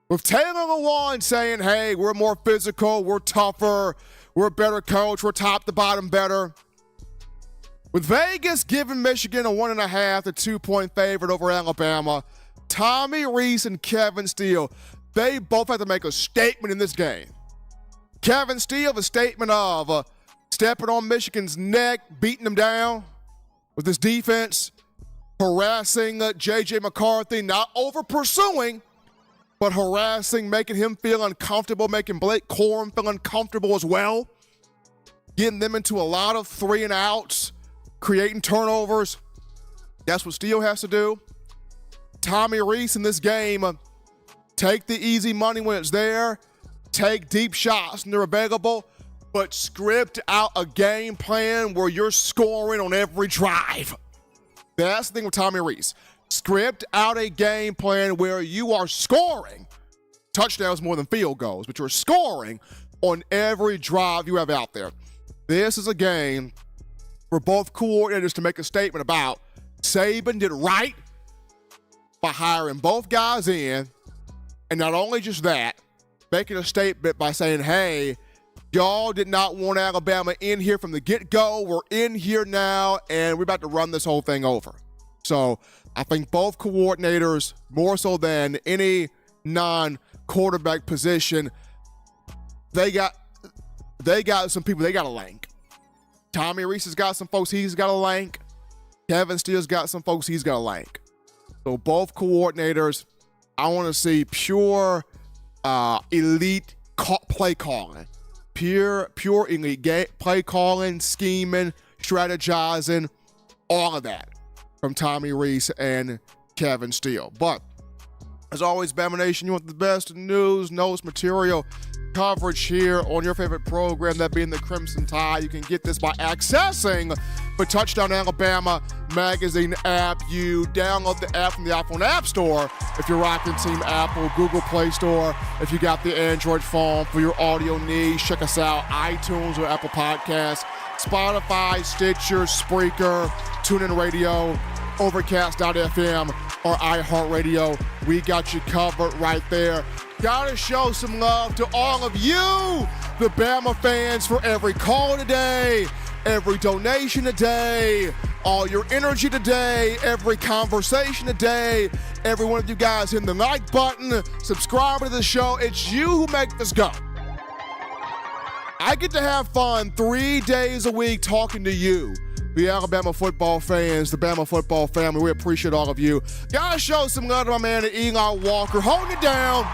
with Taylor Lewan saying, hey, we're more physical, we're tougher, we're a better coach, we're top to bottom better. With Vegas giving Michigan a 1.5 to 2-point favorite over Alabama, Tommy Rees and Kevin Steele, they both have to make a statement in this game. Kevin Steele, the statement of stepping on Michigan's neck, beating them down with his defense, harassing J.J. McCarthy, not over pursuing, but harassing, making him feel uncomfortable, making Blake Corum feel uncomfortable as well, getting them into a lot of 3-and-outs, creating turnovers. That's what Steele has to do. Tommy Rees in this game, take the easy money when it's there, take deep shots when they're available, but script out a game plan where you're scoring on every drive. That's the thing with Tommy Rees. Script out a game plan where you are scoring touchdowns more than field goals, but you're scoring on every drive you have out there. This is a game for both coordinators to make a statement about. Saban did right by hiring both guys in, and not only just that, making a statement by saying, hey, y'all did not want Alabama in here from the get-go. We're in here now, and we're about to run this whole thing over. So I think both coordinators, more so than any non-quarterback position, they got some people they got to lank. Tommy Rees has got some folks he's got to lank. Kevin Steele's got some folks he's got to lank. So both coordinators, I want to see pure elite play calling. Pure elite play calling, scheming, strategizing, all of that from Tommy Rees and Kevin Steele. But as always, Bama Nation, you want the best news, notes, material, coverage here on your favorite program, that being the Crimson Tide. You can get this by accessing the Touchdown Alabama magazine app. You download the app from the iPhone App Store if you're rocking Team Apple, Google Play Store if you got the Android phone for your audio needs. Check us out, iTunes or Apple Podcasts, Spotify, Stitcher, Spreaker, TuneIn Radio, Overcast.fm, or iHeartRadio. We got you covered right there. Gotta show some love to all of you, the Bama fans, for every call today, every donation today, all your energy today, every conversation today, every one of you guys hitting the like button, subscribe to the show. It's you who make this go. I get to have fun 3 days a week talking to you, the Alabama football fans, the Bama football family. We appreciate all of you. Gotta show some love to my man, Eli Walker, holding it down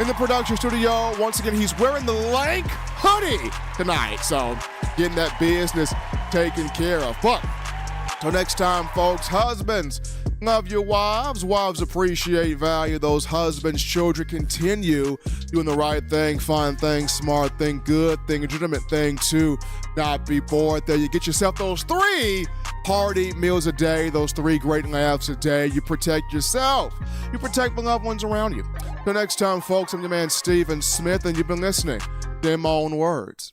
in the production studio. Once again, he's wearing the Lank hoodie tonight, so getting that business taken care of. But till next time, folks, husbands, love your wives. Wives appreciate, value those husbands. Children, continue doing the right thing, fun thing, smart thing, good thing, legitimate thing to not be bored. There you get yourself those 3 hearty meals a day, those 3 great laughs a day. You protect yourself. You protect the loved ones around you. Till next time, folks, I'm your man, Stephen Smith, and you've been listening to In My Own Words.